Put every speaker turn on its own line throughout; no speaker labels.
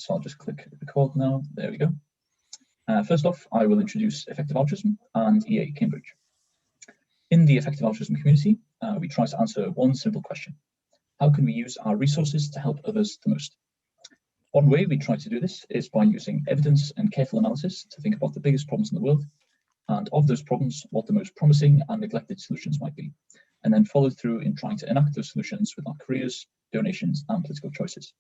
so I'll just click record now. There we go. First off, I will introduce Effective Altruism and EA Cambridge. In the Effective Altruism community, we try to answer one simple question. How can we use our resources to help others the most? One way we try to do this is by using evidence and careful analysis to think about the biggest problems in the world, and of those problems, what the most promising and neglected solutions might be, and then follow through in trying to enact those solutions with our careers, donations, and political choices.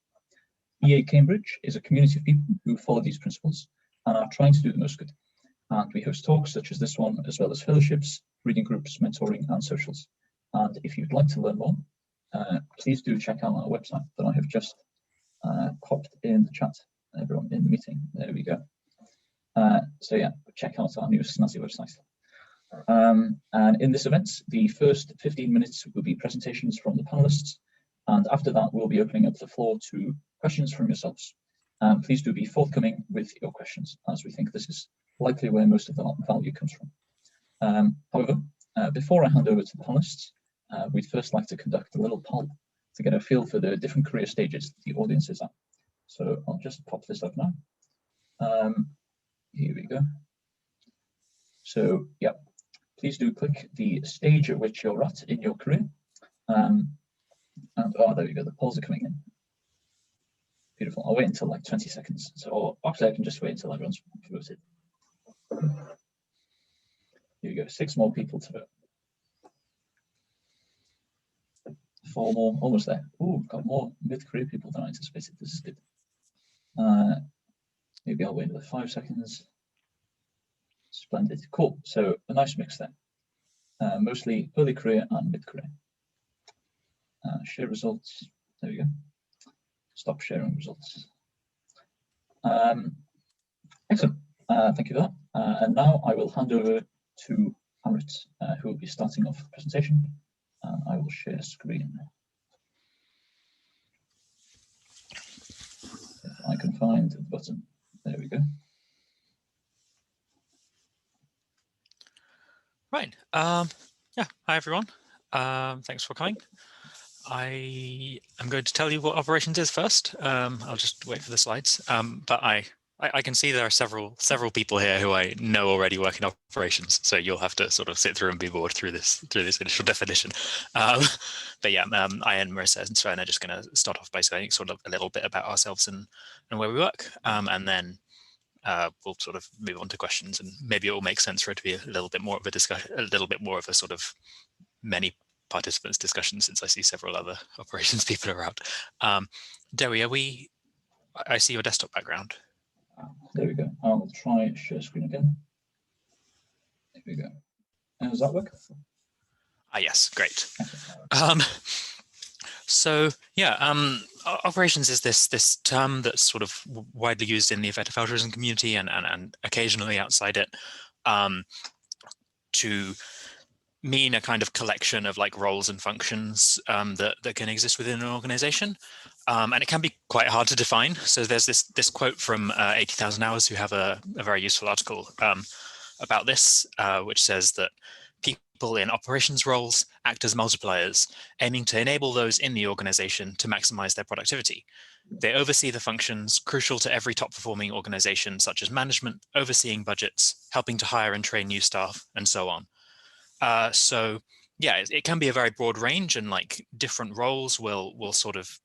EA Cambridge is a community of people who follow these principles and are trying to do the most good. And we host talks such as this one, as well as fellowships, reading groups, mentoring, and socials. And if you'd like to learn more, please do check out our website that I have just popped in the chat, everyone in the meeting. There we go. So yeah, check out our new snazzy website. And in this event, the first 15 minutes will be presentations from the panelists. And after that, we'll be opening up the floor to questions from yourselves. Please do be forthcoming with your questions, as we think this is likely where most of the value comes from. However, before I hand over to the panelists, we'd first like to conduct a little poll to get a feel for the different career stages the audience is at. So I'll just pop this up now. Here we go. So yeah, please do click the stage at which you're at in your career. And oh, there we go, the polls are coming in. Beautiful. I'll wait until like 20 seconds. So, or actually, I can just wait until everyone's voted. Here we go, 6 more people to vote. 4 more, almost there. Ooh, got more mid-career people than I anticipated. This is good. Maybe I'll wait another 5 seconds. Splendid, cool. So a nice mix there. Mostly early career and mid-career. Share results. There we go. Stop sharing results. Excellent. Thank you for that. And now I will hand over to Amrit, who will be starting off the presentation. I will share screen. If I can find the button. There we go.
Right. Yeah. Hi, everyone. Thanks for coming. I am going to tell you what operations is first. I'll just wait for the slides. But I can see there are several people here who I know already work in operations, so you'll have to sort of sit through and be bored through this initial definition. But yeah, I and Marisa and Sven are just going to start off by saying sort of a little bit about ourselves and where we work, and then we'll sort of move on to questions, and maybe it will make sense for it to be a little bit more of a discussion, a little bit more of a sort of many participants discussion, since I see several other operations people around. Dewi, I see your desktop background.
There we go. I'll try share screen again. There we go. Does that work?
Yes, great. So yeah, operations is this term that's sort of widely used in the effective altruism community and occasionally outside it, to mean a kind of collection of like roles and functions that can exist within an organization. And it can be quite hard to define. So there's this quote from 80,000 Hours, who have a very useful article about this, which says that people in operations roles act as multipliers, aiming to enable those in the organization to maximize their productivity. They oversee the functions crucial to every top performing organization, such as management, overseeing budgets, helping to hire and train new staff, and so on. So yeah, it can be a very broad range, and like different roles will sort of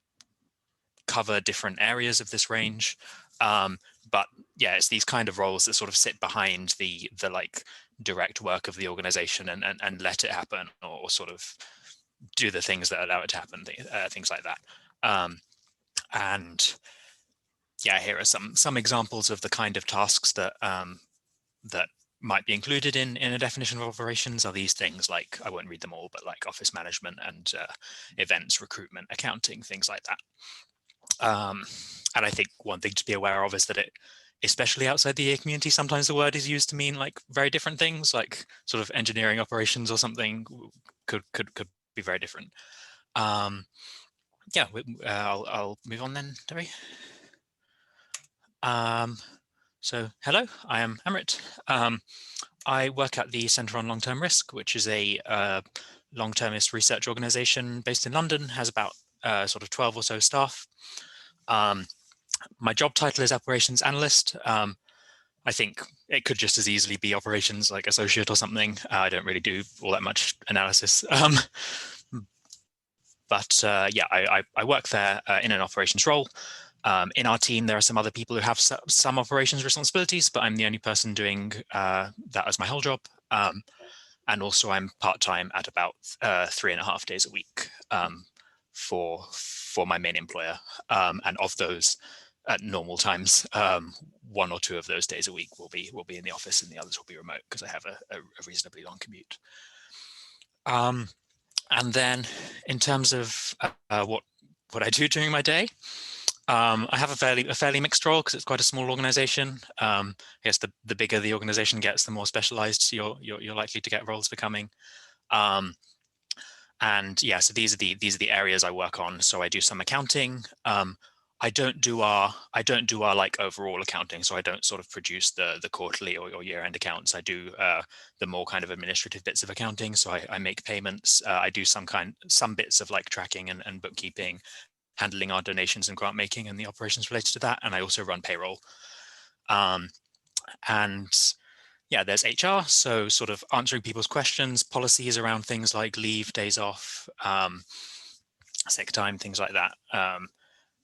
cover different areas of this range. But yeah, it's these kind of roles that sort of sit behind the like direct work of the organization and let it happen, or sort of do the things that allow it to happen, things like that. And yeah, here are some examples of the kind of tasks that that might be included in a definition of operations. Are these things like, I won't read them all, but like office management and events, recruitment, accounting, things like that. And I think one thing to be aware of is that it, especially outside the EA community, sometimes the word is used to mean like very different things, like sort of engineering operations or something could be very different. Yeah, I'll move on then, Debbie. So hello, I am Amrit. I work at the Centre on Long-Term Risk, which is a long-termist research organisation based in London, has about sort of 12 or so staff. My job title is operations analyst. I think it could just as easily be operations like associate or something. I don't really do all that much analysis. But yeah, I work there in an operations role. In our team, there are some other people who have some operations responsibilities, but I'm the only person doing that as my whole job. And also I'm part-time at about 3.5 days a week for my main employer. And of those, at normal times, 1 or 2 of those days a week will be in the office, and the others will be remote because I have a reasonably long commute. And then in terms of what I do during my day, I have a fairly mixed role because it's quite a small organization. I guess the bigger the organization gets, the more specialized you're likely to get roles becoming. And yeah, so these are the areas I work on. So I do some accounting. I don't do our like overall accounting. So I don't sort of produce the quarterly or year-end accounts. I do the more kind of administrative bits of accounting. So I make payments. I do some bits of like tracking and bookkeeping, handling our donations and grant making and the operations related to that. And I also run payroll. And yeah, there's HR, so sort of answering people's questions, policies around things like leave, days off, sick time, things like that.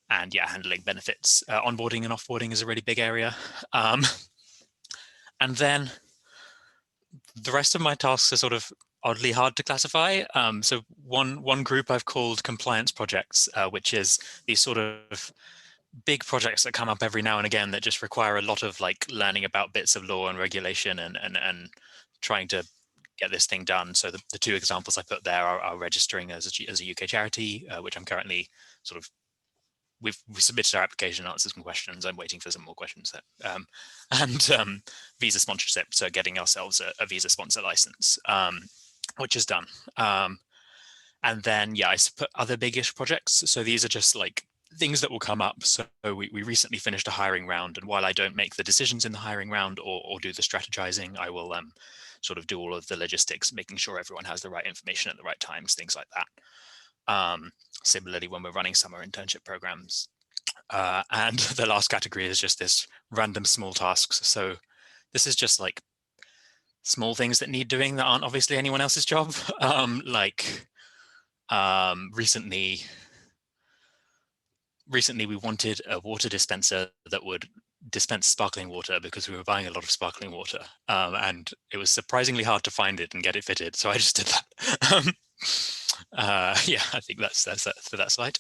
And yeah, handling benefits. Onboarding and offboarding is a really big area. And then the rest of my tasks are sort of oddly hard to classify. So one group I've called compliance projects, which is these sort of big projects that come up every now and again that just require a lot of like learning about bits of law and regulation and trying to get this thing done. So the 2 examples I put there are registering as a UK charity, which I'm currently sort of, we've submitted our application, answered some questions. I'm waiting for some more questions there. And visa sponsorship, so getting ourselves a visa sponsor license, which is done. And then, yeah, I put other biggish projects. So these are just like things that will come up. So we recently finished a hiring round, and while I don't make the decisions in the hiring round or do the strategizing, I will sort of do all of the logistics, making sure everyone has the right information at the right times, things like that. Similarly, when we're running summer internship programs. And the last category is just this random small tasks. So this is just like small things that need doing that aren't obviously anyone else's job. Recently we wanted a water dispenser that would dispense sparkling water because we were buying a lot of sparkling water, and it was surprisingly hard to find it and get it fitted, so I just did that. Yeah, I think that's for that slide.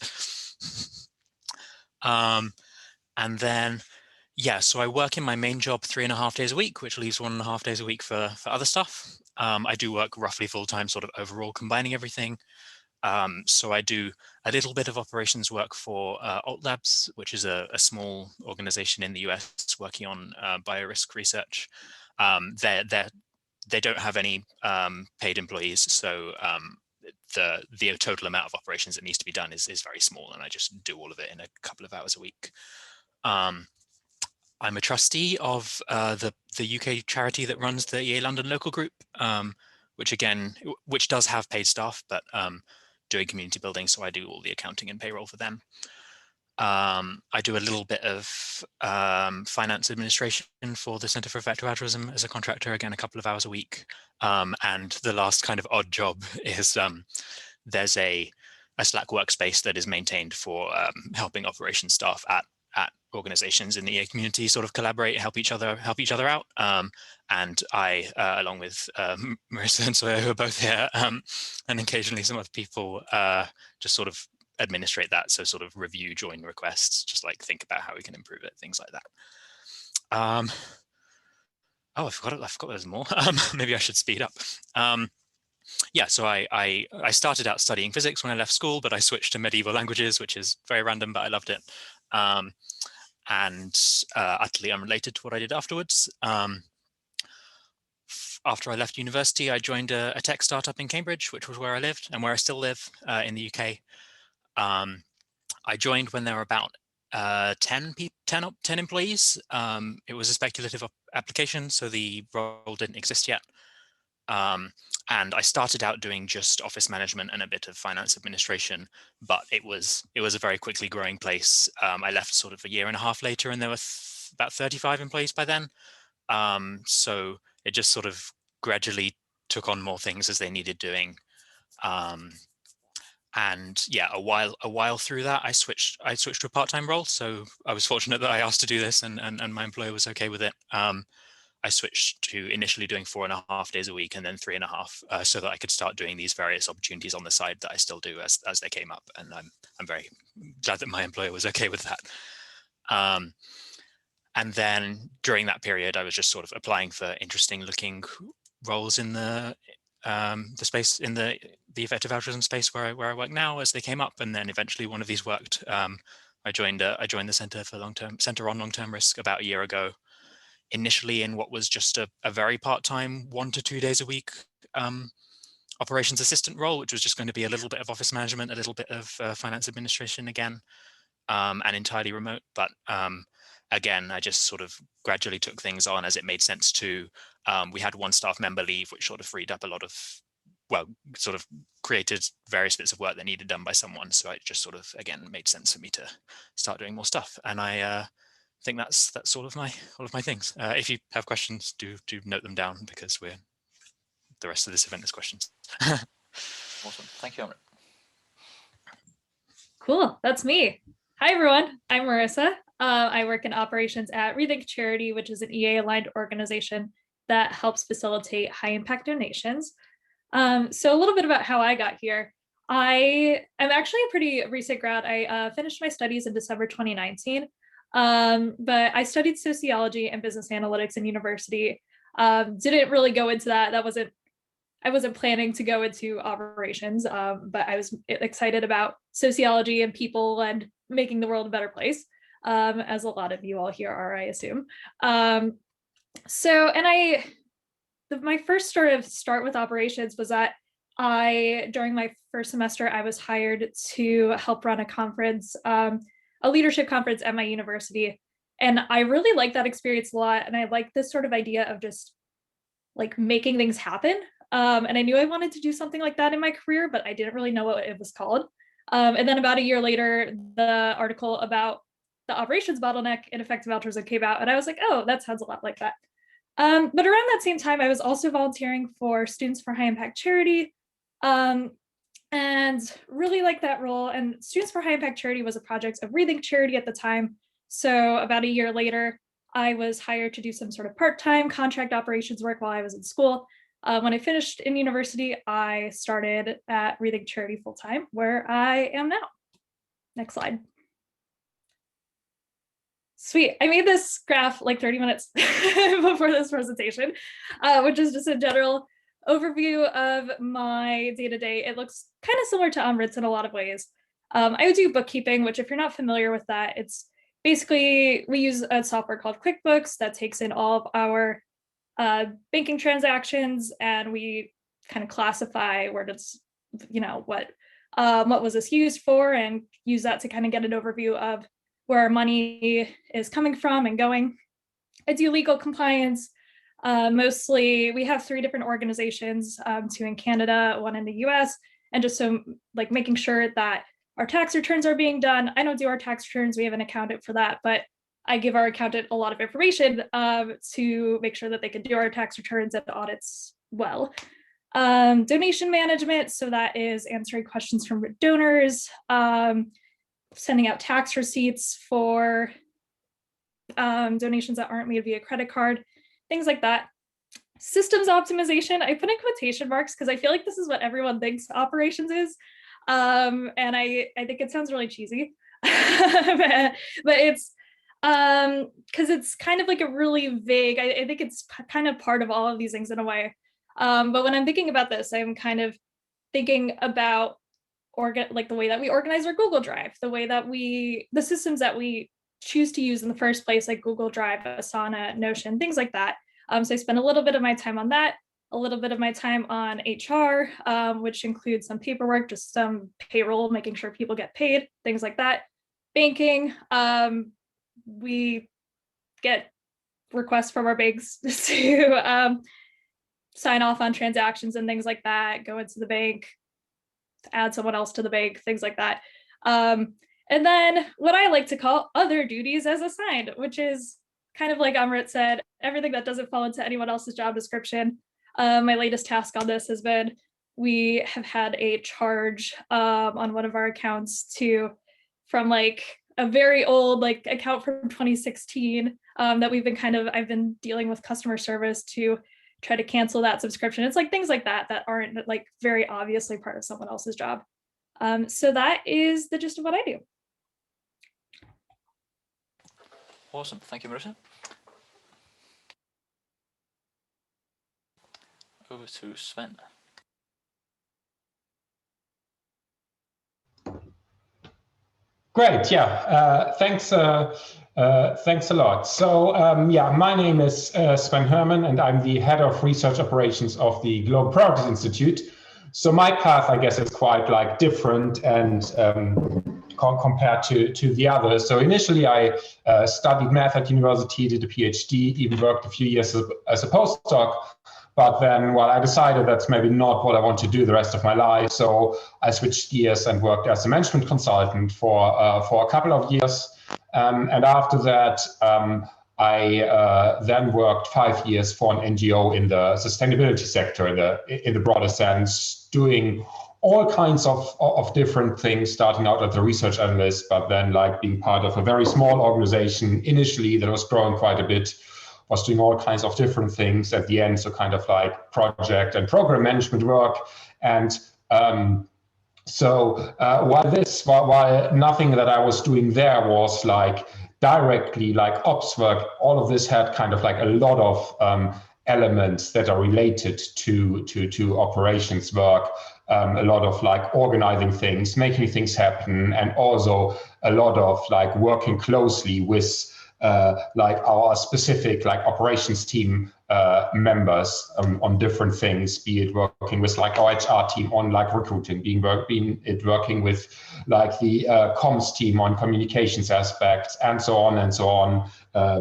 And then yeah, so I work in my main job 3.5 days a week, which leaves 1.5 days a week for other stuff. I do work roughly full-time, sort of overall combining everything. So I do a little bit of operations work for Altlabs, which is a small organization in the US working on biorisk research. They don't have any paid employees, so the total amount of operations that needs to be done is very small, and I just do all of it in a couple of hours a week. I'm a trustee of the UK charity that runs the EA London local group, which does have paid staff, but doing community building, so I do all the accounting and payroll for them. I do a little bit of finance administration for the Centre for Effective Altruism as a contractor, again, a couple of hours a week. And the last kind of odd job is there's a Slack workspace that is maintained for helping operations staff at organizations in the EA community sort of collaborate, help each other out. And I, along with Marisa and Sven, who are both here, and occasionally some other people, just sort of administrate that. So sort of review join requests, just like think about how we can improve it, things like that. Oh, I forgot there's more. Maybe I should speed up. Yeah, so I started out studying physics when I left school, but I switched to medieval languages, which is very random, but I loved it. And utterly unrelated to what I did afterwards. After I left university, I joined a tech startup in Cambridge, which was where I lived and where I still live in the UK. I joined when there were about 10 employees. It was a speculative application, so the role didn't exist yet. And I started out doing just office management and a bit of finance administration, but it was a very quickly growing place. I left sort of a year and a half later, and there were about 35 employees by then. So it just sort of gradually took on more things as they needed doing. And yeah, a while through that, I switched to a part-time role. So I was fortunate that I asked to do this, and my employer was okay with it. I switched to initially doing 4.5 days a week and then 3.5, so that I could start doing these various opportunities on the side that I still do as they came up. And I'm very glad that my employer was okay with that. And then during that period, I was just sort of applying for interesting looking roles in the space, in the effective altruism space where I work now, as they came up. And then eventually one of these worked. I joined the Center on Long-Term Risk about a year ago, initially in what was just a very part-time 1 to 2 days a week operations assistant role, which was just going to be a little bit of office management, a little bit of finance administration again, and entirely remote. But again, I just sort of gradually took things on as it made sense to. We had one staff member leave, which sort of freed up a lot of, well, sort of created various bits of work that needed done by someone. So it just sort of, again, made sense for me to start doing more stuff. And I think that's all of my things. If you have questions, do note them down, because the rest of this event is questions.
Awesome, thank you, Amrit.
Cool, that's me. Hi everyone, I'm Marisa. I work in operations at Rethink Charity, which is an EA-aligned organization that helps facilitate high-impact donations. So a little bit about how I got here. I am actually a pretty recent grad. I finished my studies in December 2019. But I studied sociology and business analytics in university. Didn't really go into that. I wasn't planning to go into operations, but I was excited about sociology and people and making the world a better place, as a lot of you all here are, I assume. My first start with operations was that during my first semester, I was hired to help run a conference, a leadership conference at my university. And I really liked that experience a lot. And I liked this sort of idea of just like making things happen. And I knew I wanted to do something like that in my career, but I didn't really know what it was called. And then about a year later, the article about the operations bottleneck in effective altruism came out. And I was like, oh, that sounds a lot like that. But around that same time, I was also volunteering for Students for High Impact Charity, and really liked that role. And Students for High Impact Charity was a project of Rethink Charity at the time. So about a year later, I was hired to do some sort of part-time contract operations work while I was in school. When I finished in university, I started at Rethink Charity full-time, where I am now. Next slide. Sweet, I made this graph like 30 minutes before this presentation, which is just a general overview of my day-to-day. It looks kind of similar to Amrit's in a lot of ways. I would do bookkeeping, which if you're not familiar with that, it's basically, we use a software called QuickBooks that takes in all of our banking transactions, and we kind of classify where it's, what was this used for, and use that to kind of get an overview of where our money is coming from and going. I do legal compliance. Mostly, we have 3 different organizations, 2 in Canada, 1 in the US, and just so like making sure that our tax returns are being done. I don't do our tax returns, we have an accountant for that, but I give our accountant a lot of information to make sure that they can do our tax returns and audits well. Donation management, so that is answering questions from donors, sending out tax receipts for donations that aren't made via credit card, things like that. Systems optimization, I put in quotation marks because I feel like this is what everyone thinks operations is. And I think it sounds really cheesy, but it's because it's kind of like a really vague, I think it's kind of part of all of these things in a way. But when I'm thinking about this, I'm kind of thinking about like the way that we organize our Google Drive, the systems that we choose to use in the first place, like Google Drive, Asana, Notion, things like that. So I spend a little bit of my time on that, a little bit of my time on HR, which includes some paperwork, just some payroll, making sure people get paid, things like that. Banking, we get requests from our banks to sign off on transactions and things like that, go into the bank, add someone else to the bank, things like that. And then what I like to call other duties as assigned, which is kind of like Amrit said, everything that doesn't fall into anyone else's job description. My latest task on this has been, we have had a charge on one of our accounts from like a very old like account from 2016 that I've been dealing with customer service to try to cancel that subscription. It's like things like that aren't like very obviously part of someone else's job. So that is the gist of what I do.
Awesome, thank you, Marisa. Over to Sven.
Great, yeah, thanks a lot. So yeah, my name is Sven Herman, and I'm the head of research operations of the Global Priorities Institute. So my path, I guess, is quite like different and compared to the others. So initially I studied math at university, did a PhD, even worked a few years as a postdoc. But then, well, I decided that's maybe not what I want to do the rest of my life. So I switched gears and worked as a management consultant for a couple of years. And after that, I then worked 5 years for an NGO in the sustainability sector in the broader sense, doing all kinds of different things, starting out as a research analyst, but then like being part of a very small organization initially that was growing quite a bit, was doing all kinds of different things at the end, so kind of like project and program management work. And while nothing that I was doing there was like directly like ops work, all of this had kind of like a lot of elements that are related to operations work, a lot of like organizing things, making things happen, and also a lot of like working closely with like our specific like operations team members on different things, be it working with like our HR team on like recruiting, working with like the comms team on communications aspects, and so on and so on,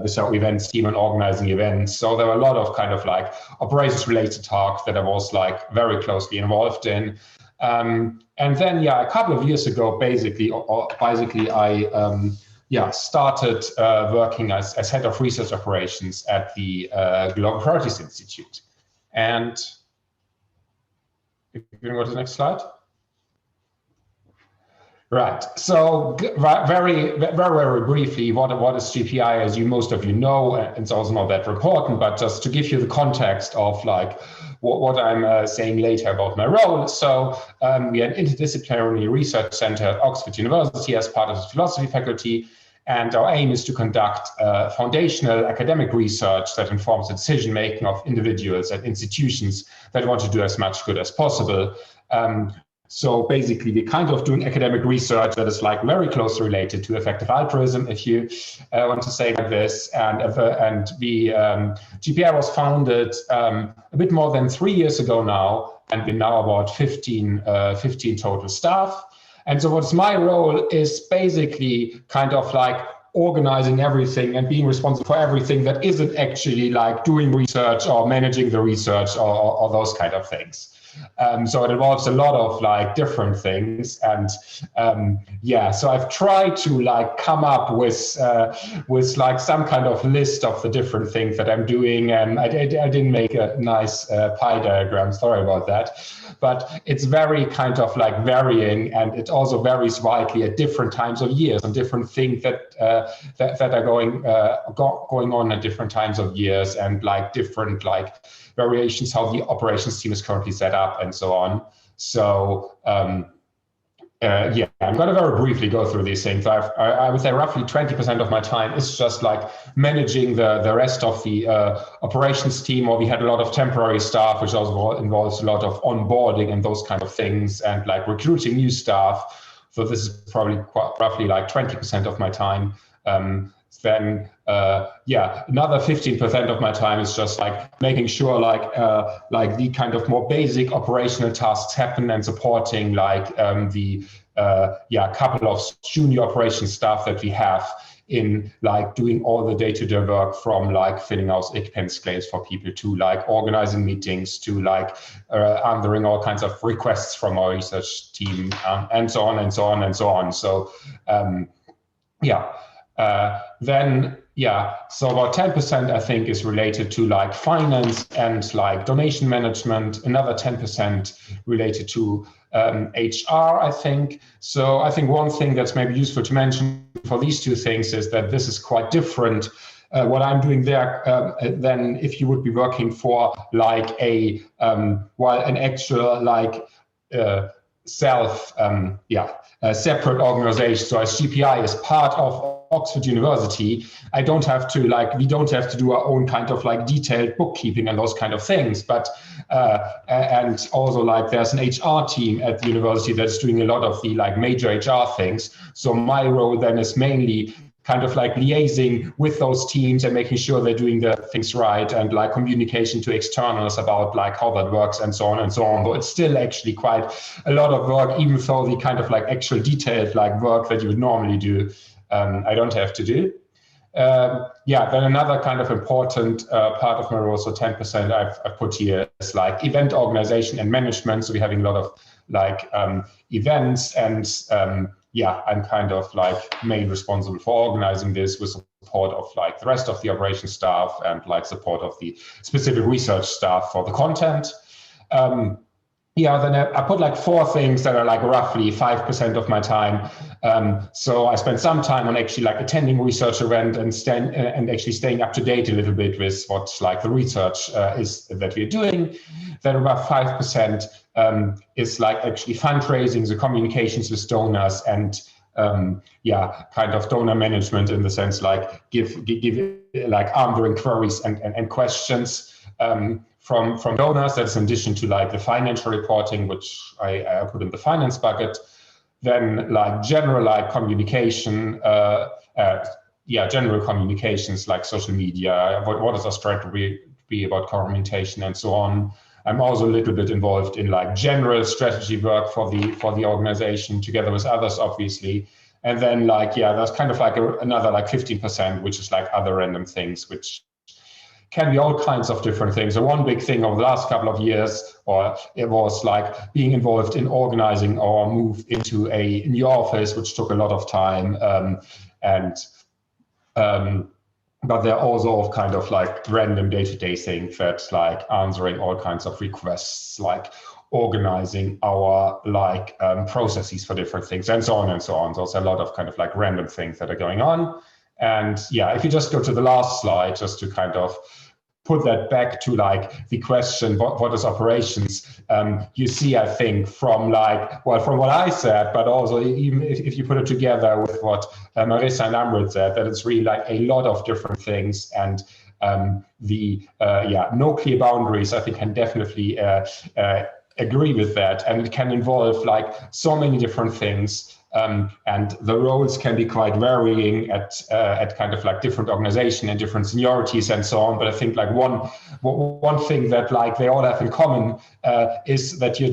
with our events team and organizing events. So there were a lot of kind of like operations related tasks that I was like very closely involved in. And then, yeah, a couple of years ago, basically I started working as head of research operations at the Global Priorities Institute. And if you can go to the next slide. Right. So very briefly, what is GPI? As most of you know, and it's also not that important, but just to give you the context of like what I'm saying later about my role. So we are an interdisciplinary research center at Oxford University as part of the philosophy faculty. And our aim is to conduct foundational academic research that informs the decision-making of individuals and institutions that want to do as much good as possible. So basically, we're kind of doing academic research that is like very closely related to effective altruism, if you want to say like this. And the GPI was founded a bit more than 3 years ago now, and we're now about 15 total staff. And so what's my role is basically kind of like organizing everything and being responsible for everything that isn't actually like doing research or managing the research or those kind of things. So it involves a lot of like different things, and yeah, so I've tried to like come up with like some kind of list of the different things that I'm doing, and I didn't make a nice pie diagram, sorry about that, but it's very kind of like varying, and it also varies widely at different times of years on different things that are going on at different times of years, and like different like variations how the operations team is currently set up and so on. So yeah, I'm going to very briefly go through these things. I would say roughly 20% of my time is just like managing the rest of the operations team, or we had a lot of temporary staff, which also involves a lot of onboarding and those kind of things, and like recruiting new staff. So this is probably roughly like 20% of my time. Then yeah, another 15% of my time is just like making sure like the kind of more basic operational tasks happen, and supporting like the a couple of junior operation staff that we have in like doing all the day-to-day work, from like filling out expense claims for people to like organizing meetings to like answering all kinds of requests from our research team, and so on and so on and so on. So so about 10% I think is related to like finance and like donation management, another 10% related to HR, I think. So I think one thing that's maybe useful to mention for these two things is that this is quite different what I'm doing there than if you would be working for like an actual like separate organization. So as GPI is part of Oxford University, we don't have to do our own kind of like detailed bookkeeping and those kind of things. But and also like there's an HR team at the university that's doing a lot of the like major HR things. So my role then is mainly kind of like liaising with those teams and making sure they're doing the things right, and like communication to externals about like how that works and so on and so on. But it's still actually quite a lot of work, even though the kind of like actual detailed like work that you would normally do, I don't have to do. Then another kind of important part of my role, so 10% I've put here, is like event organization and management. So we're having a lot of like events, and I'm kind of like mainly responsible for organizing this with support of like the rest of the operations staff and like support of the specific research staff for the content. Then I put like 4 things that are like roughly 5% of my time. So I spend some time on actually like attending research event and actually staying up to date a little bit with what like the research is that we're doing. Then about 5% is like actually fundraising, the communications with donors, and kind of donor management in the sense like give like answering queries and questions from donors. That's in addition to like the financial reporting, which I put in the finance bucket. Then like general like communication, general communications like social media, what is our strategy be about communication and so on. I'm also a little bit involved in like general strategy work for the organization together with others, obviously. And then like, there's kind of like another like 15%, which is like other random things, which can be all kinds of different things. So one big thing over the last couple of years, it was like being involved in organizing our move into a new office, which took a lot of time. But there are also kind of like random day-to-day things that like answering all kinds of requests, like organizing our like processes for different things and so on and so on. So there's a lot of kind of like random things that are going on. And if you just go to the last slide, just to kind of put that back to like the question, what is operations? You see, I think from what I said, but also even if you put it together with what Marisa and Amrit said, that it's really like a lot of different things. And no clear boundaries, I think, can definitely agree with that. And it can involve like so many different things. And the roles can be quite varying at kind of like different organization and different seniorities and so on. But I think like one thing that like they all have in common is that you're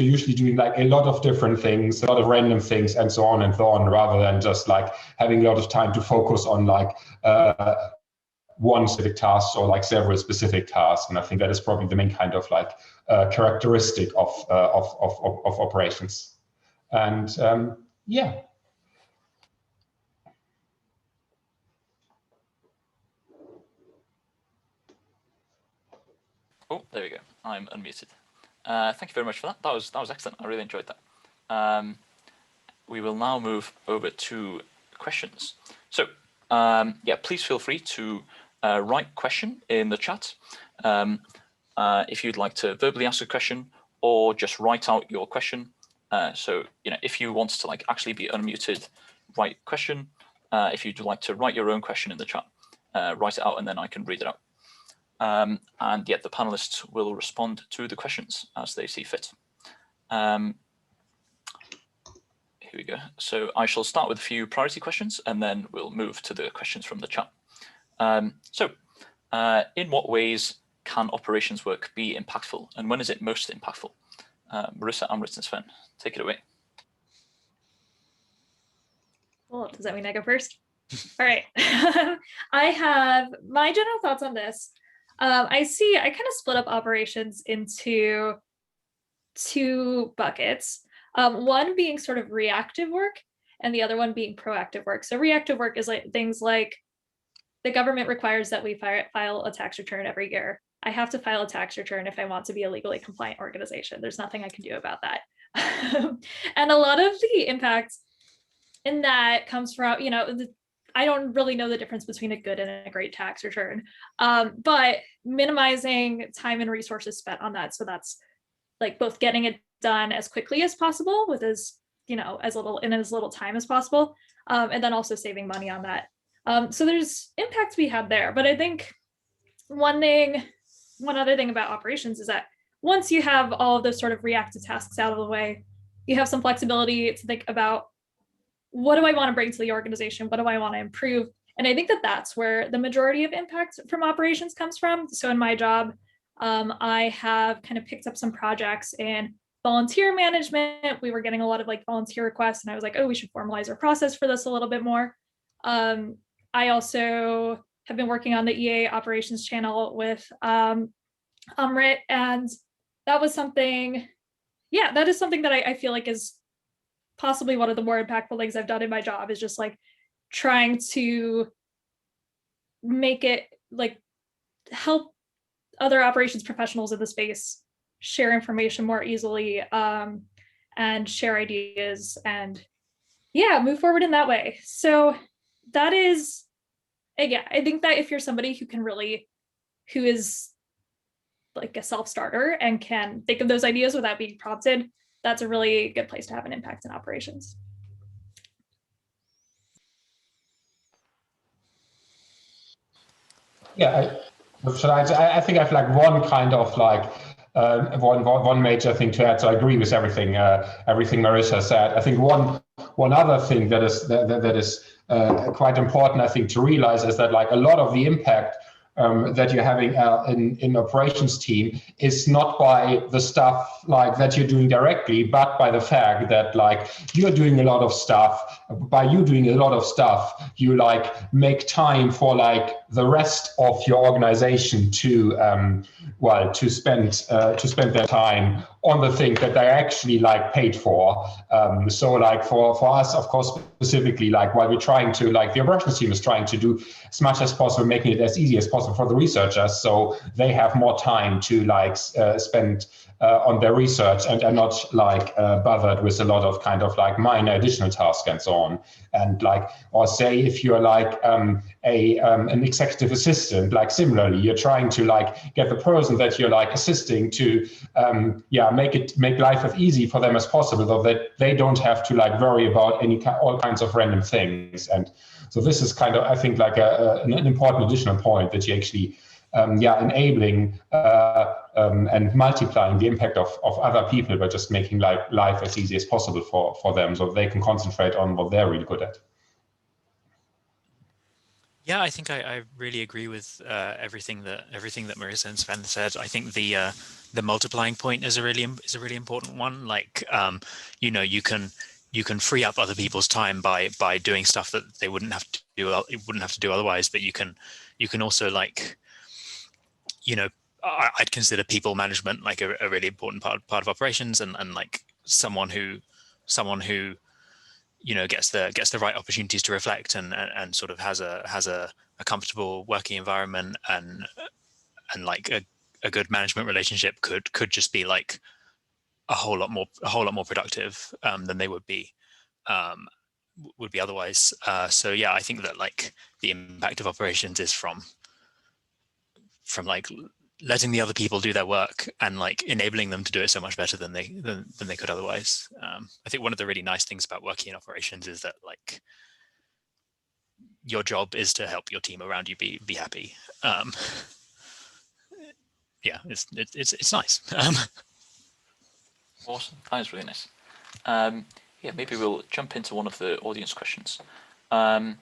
usually doing like a lot of different things, a lot of random things and so on, rather than just like having a lot of time to focus on like one specific task or like several specific tasks. And I think that is probably the main kind of like characteristic of operations. And
Oh, there we go. I'm unmuted. Thank you very much for that. That was excellent. I really enjoyed that. We will now move over to questions. So please feel free to write question in the chat if you'd like to verbally ask a question or just write out your question. So if you want to like actually be unmuted, write question. If you'd like to write your own question in the chat, write it out and then I can read it out. And the panelists will respond to the questions as they see fit. Here we go. So I shall start with a few priority questions and then we'll move to the questions from the chat. In what ways can operations work be impactful and when is it most impactful? Marisa, Amrit, and Sven, take it away.
Well, does that mean I go first? All right. I have my general thoughts on this. I kind of split up operations into two buckets. One being sort of reactive work and the other one being proactive work. So reactive work is like things like the government requires that we file a tax return every year. I have to file a tax return if I want to be a legally compliant organization. There's nothing I can do about that. And a lot of the impact in that comes from, I don't really know the difference between a good and a great tax return, but minimizing time and resources spent on that. So that's like both getting it done as quickly as possible with as little time as possible, and then also saving money on that. So there's impact to be had there. But I think one other thing about operations is that once you have all of those sort of reactive tasks out of the way, you have some flexibility to think about, what do I want to bring to the organization? What do I want to improve? And I think that that's where the majority of impact from operations comes from. So in my job, I have kind of picked up some projects in volunteer management. We were getting a lot of like volunteer requests, and I was like, oh, we should formalize our process for this a little bit more. I also have been working on the EA operations channel with Amrit, and that is something that I feel like is possibly one of the more impactful things I've done in my job, is just like trying to make it like help other operations professionals in the space share information more easily, and share ideas and move forward in that way. So that is, again, I think that if you're somebody who is like a self-starter and can think of those ideas without being prompted, that's a really good place to have an impact in operations.
Yeah, I think I've like one kind of like one major thing to add. So I agree with everything Marisa said. I think one other thing that is quite important, I think, to realize is that like a lot of the impact that you're having in operations team is not by the stuff like that you're doing directly, but by the fact that like you're doing a lot of stuff. By you doing a lot of stuff, you like make time for like the rest of your organization to spend their time on the thing that they're actually like paid for. So like for us, of course, specifically, like while we're trying to, like the operations team is trying to do as much as possible, making it as easy as possible for the researchers, so they have more time to like spend on their research and are not like bothered with a lot of kind of like minor additional tasks and so on. And like, or say if you're like an executive assistant, like similarly, you're trying to like get the person that you're like assisting to make life as easy for them as possible, so that they don't have to like worry about all kinds of random things. And so this is kind of, I think, like an important additional point, that you actually enabling and multiplying the impact of other people by just making life as easy as possible for them, so they can concentrate on what they're really good at.
Yeah, I think I really agree with everything that Marisa and Sven said. I think the multiplying point is a really important one. Like you can free up other people's time by doing stuff that they wouldn't have to do otherwise. But you can also, like, I'd consider people management like a really important part of operations, and like someone who gets the right opportunities to reflect and sort of has a comfortable working environment and like a good management relationship could just be like a whole lot more productive than they would be otherwise. So yeah, I think that like the impact of operations is from like letting the other people do their work and like enabling them to do it so much better than they could otherwise. I think one of the really nice things about working in operations is that like your job is to help your team around you be happy. Yeah, it's nice.
Awesome, that is really nice. Yeah, maybe we'll jump into one of the audience questions. Yeah,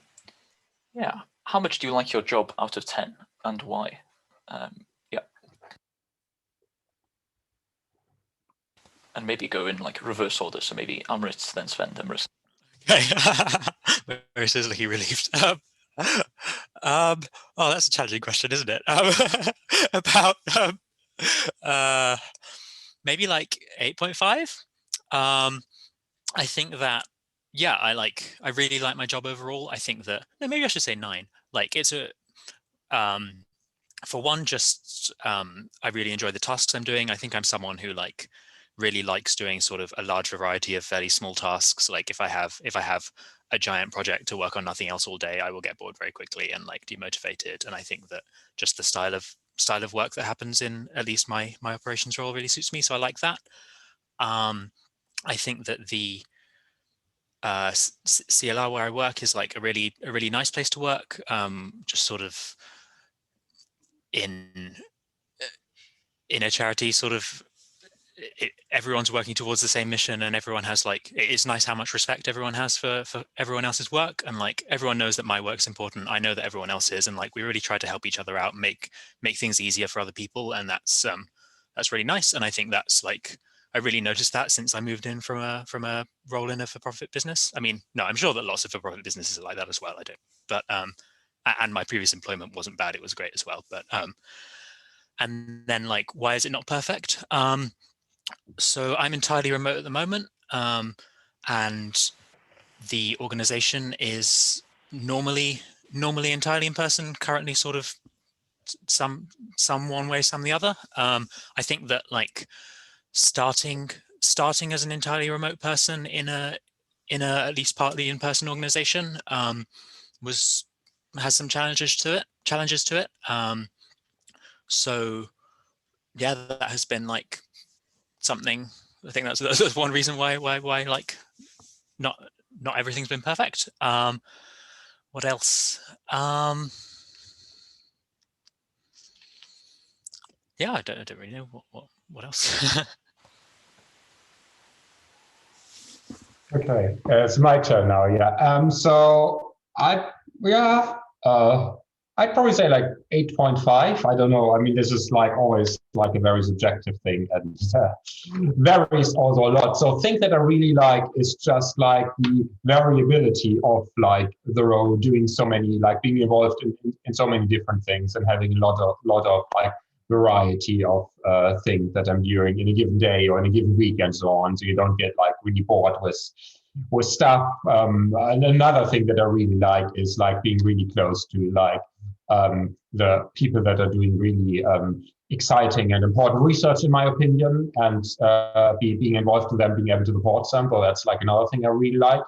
how much do you like your job out of 10, and why? Yeah. And maybe go in like reverse order, so maybe Amrit, then Sven, then Marisa.
Marisa's looking relieved. Oh, that's a challenging question, isn't it? About maybe like 8.5. I think that, yeah, I really like my job overall. I think that, no, maybe I should say 9. Like it's a, for one, just I really enjoy the tasks I'm doing. I think I'm someone who like really likes doing sort of a large variety of fairly small tasks. Like if I have a giant project to work on nothing else all day, I will get bored very quickly and like demotivated. And I think that just the style of work that happens in at least my operations role really suits me. So I like that. I think that the CLR where I work is like a really nice place to work. Just sort of in a charity sort of, everyone's working towards the same mission, and everyone has like, it's nice how much respect everyone has for everyone else's work, and like everyone knows that my work's important. I know that everyone else is, and like we really try to help each other out, make things easier for other people, and that's really nice. And I think that's like, I really noticed that since I moved in from a role in a for-profit business. I mean, no, I'm sure that lots of for-profit businesses are like that as well. I don't, but and my previous employment wasn't bad; it was great as well. But and then like, why is it not perfect? So I'm entirely remote at the moment, and the organization is normally entirely in person. Currently, sort of some one way, some the other. I think that like starting as an entirely remote person in a at least partly in person organization has some challenges to it. So yeah, that has been like something. I think that's one reason why like not everything's been perfect. What else? Yeah, I don't really know what else.
Okay, it's my turn now. Yeah. So I'd probably say like 8.5. I don't know. I mean, this is like always like a very subjective thing, and varies also a lot. So things that I really like is just like the variability of like the role, doing so many, like being involved in so many different things and having a lot of like variety of things that I'm doing in a given day or in a given week and so on. So you don't get like really bored with stuff. And another thing that I really like is like being really close to like the people that are doing really exciting and important research, in my opinion, and being involved in them, being able to report them. So that's like another thing I really like.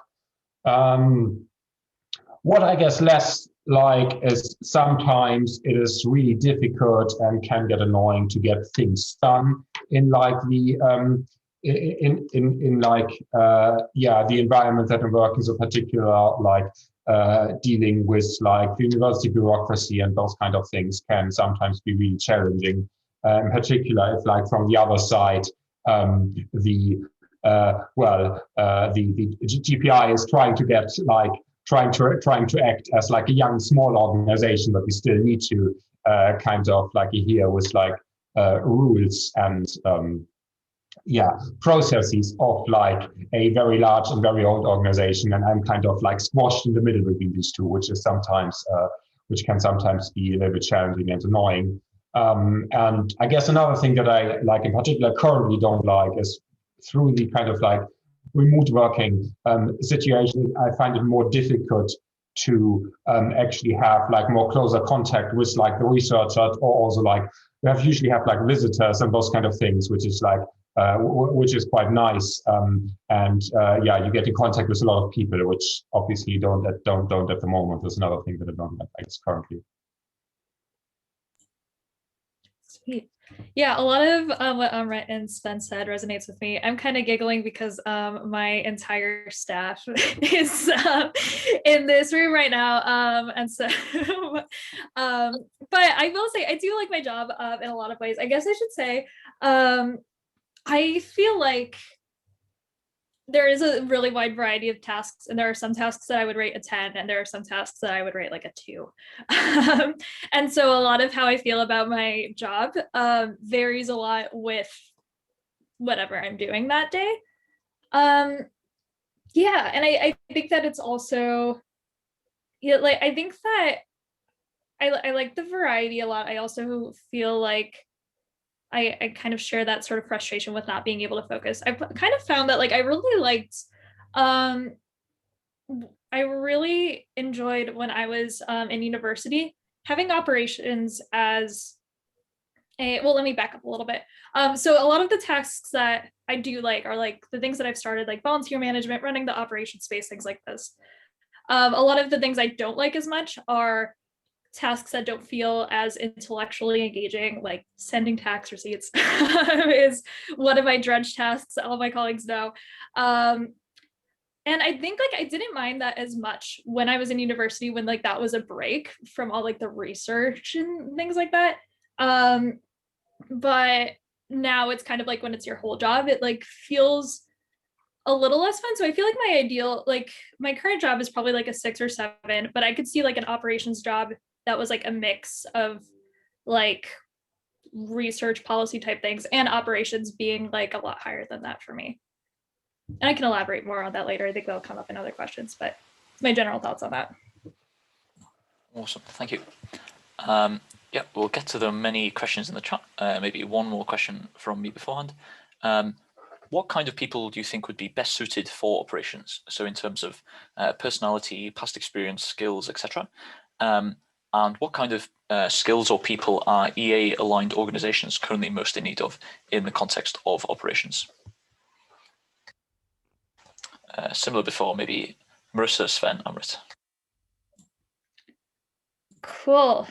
What I guess less like is sometimes it is really difficult and can get annoying to get things done in like the in like the environment that I work in, so particular like dealing with like the university bureaucracy and those kind of things can sometimes be really challenging. In particular, if like from the other side, the GPI is trying to get like trying to act as like a young small organization, but we still need to kind of like adhere with like rules and processes of like a very large and very old organization, and I'm kind of like squashed in the middle between these two, which is sometimes which can sometimes be a little bit challenging and annoying. And I guess another thing that I like in particular currently don't like is through the kind of like remote working situation, I find it more difficult to actually have like more closer contact with like the researchers, or also like we usually have like visitors and those kind of things, which is like which is quite nice. You get in contact with a lot of people, which obviously don't at the moment. There's another thing that I don't like, I guess, currently.
Sweet. Yeah, a lot of what Amrit and Sven said resonates with me. I'm kind of giggling because my entire staff is in this room right now. And so, but I will say I do like my job in a lot of ways. I guess I should say I feel like there is a really wide variety of tasks, and there are some tasks that I would rate a 10, and there are some tasks that I would rate like a 2. And so a lot of how I feel about my job varies a lot with whatever I'm doing that day. Yeah, and I think that it's also, yeah, like I think that I like the variety a lot. I also feel like I kind of share that sort of frustration with not being able to focus. I've kind of found that like I really liked, um, I really enjoyed when I was in university having operations as a, well, let me back up a little bit. So a lot of the tasks that I do like are like the things that I've started, like volunteer management, running the operation space, things like this. A lot of the things I don't like as much are tasks that don't feel as intellectually engaging, like sending tax receipts is one of my drudge tasks. All of my colleagues know. And I think like I didn't mind that as much when I was in university, when like that was a break from all like the research and things like that. But now it's kind of like when it's your whole job, it like feels a little less fun. So I feel like my ideal, like my current job is probably like a 6 or 7, but I could see like an operations job that was like a mix of like research policy type things and operations being like a lot higher than that for me. And I can elaborate more on that later. I think that'll come up in other questions, but my general thoughts on that.
Awesome, thank you. Yeah, we'll get to the many questions in the chat. Maybe one more question from me beforehand. What kind of people do you think would be best suited for operations? So in terms of personality, past experience, skills, etc. And what kind of skills or people are EA-aligned organizations currently most in need of in the context of operations? Similar before, maybe Marisa, Sven, Amrit.
Cool.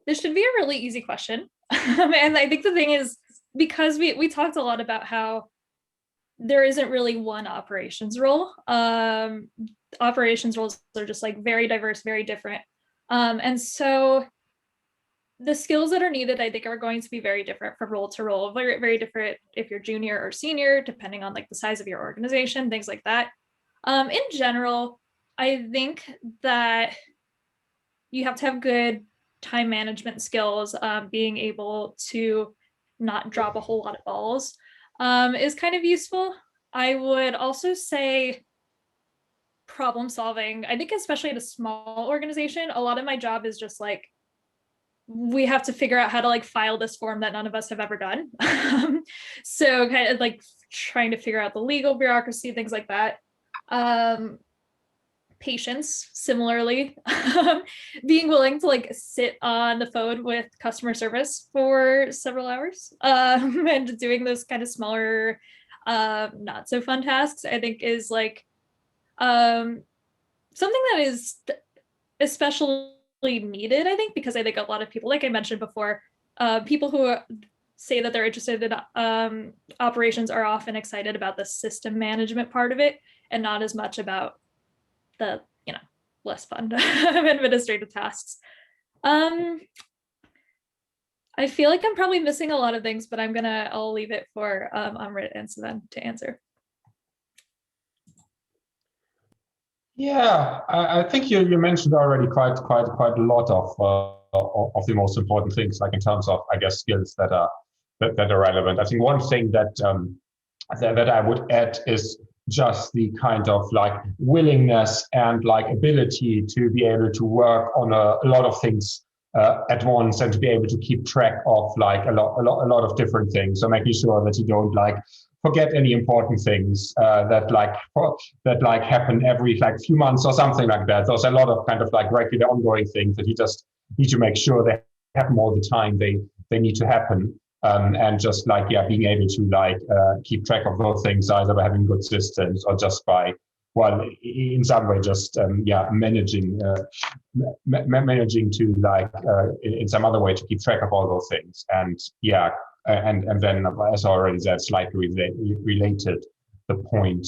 This should be a really easy question. And I think the thing is, because we talked a lot about how there isn't really one operations role. Operations roles are just like very diverse, very different. And so the skills that are needed, I think, are going to be very different from role to role, very, very different if you're junior or senior, depending on like the size of your organization, things like that. In general, I think that you have to have good time management skills, being able to not drop a whole lot of balls is kind of useful. I would also say problem solving. I think especially at a small organization, a lot of my job is just like, we have to figure out how to like file this form that none of us have ever done. So kind of like trying to figure out the legal bureaucracy, things like that. Patience, similarly, being willing to like sit on the phone with customer service for several hours, and doing those kind of smaller, not so fun tasks, I think is like something that is especially needed, I think, because I think a lot of people, like I mentioned before, people who say that they're interested in operations are often excited about the system management part of it and not as much about the, you know, less fun administrative tasks. I feel like I'm probably missing a lot of things, but I'll leave it for Amrit and Sven to answer.
Yeah, I think you mentioned already quite a lot of the most important things, like in terms of, I guess, skills that are relevant. I think one thing that that I would add is just the kind of like willingness and like ability to be able to work on a lot of things at once, and to be able to keep track of like a lot of different things. So making sure that you don't like forget any important things that happen every like few months or something like that. There's a lot of kind of like regular ongoing things that you just need to make sure they happen all the time. They need to happen. And just like, yeah, being able to like keep track of those things, either by having good systems or just by, well, in some way, just managing to like in some other way to keep track of all those things. And yeah, and then as I already said, slightly related the point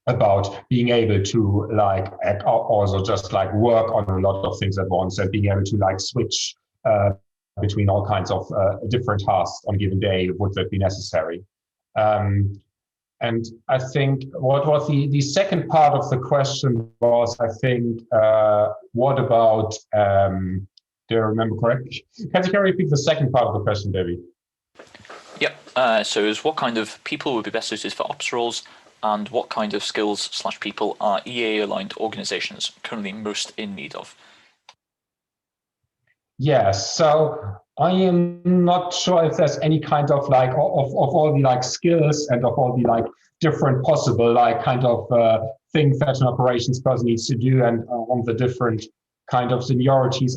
about being able to like also just like work on a lot of things at once, and being able to like switch between all kinds of different tasks on a given day, would that be necessary? And I think what was the second part of the question was, I think, what about, do I remember correctly? Can you repeat the second part of the question, Debbie?
Yep. So is what kind of people would be best suited for ops roles, and what kind of skills/people are EA-aligned organizations currently most in need of?
Yes, so I am not sure if there's any kind of like of all the like skills and of all the like different possible like kind of things that an operations person needs to do, and on the different kind of seniorities.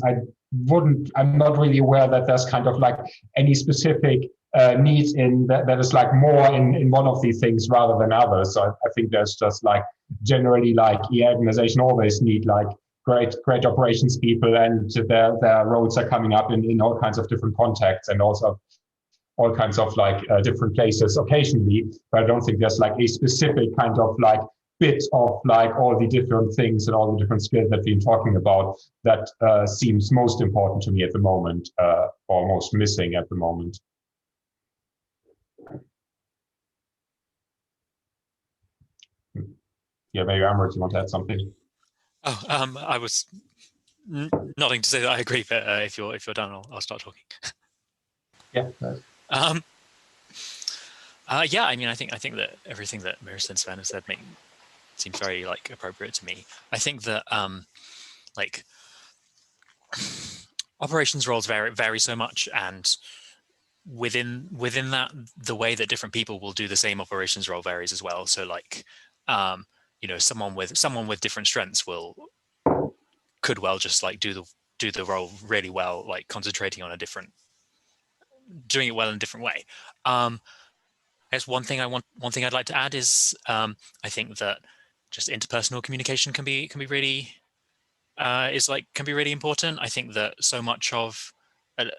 I'm not really aware that there's kind of like any specific needs in that is like more in one of these things rather than others. So I think there's just like generally like organization always need like great operations people, and their roles are coming up in all kinds of different contexts and also all kinds of like different places occasionally. But I don't think there's like a specific kind of like bit of like all the different things and all the different skills that we've been talking about that seems most important to me at the moment, or most missing at the moment. Yeah, maybe Amrit, you want to add something?
Oh, I was nodding to say that I agree, but if you're done, I'll start talking.
Yeah.
Yeah, I mean, I think that everything that Marisa and Sven have said seems very like appropriate to me. I think that like operations roles vary so much, and within that, the way that different people will do the same operations role varies as well. So like you know, someone with different strengths could well just like do the role really well, like concentrating on doing it well in a different way. I guess one thing I'd like to add is I think that just interpersonal communication can be really can be really important. I think that so much of an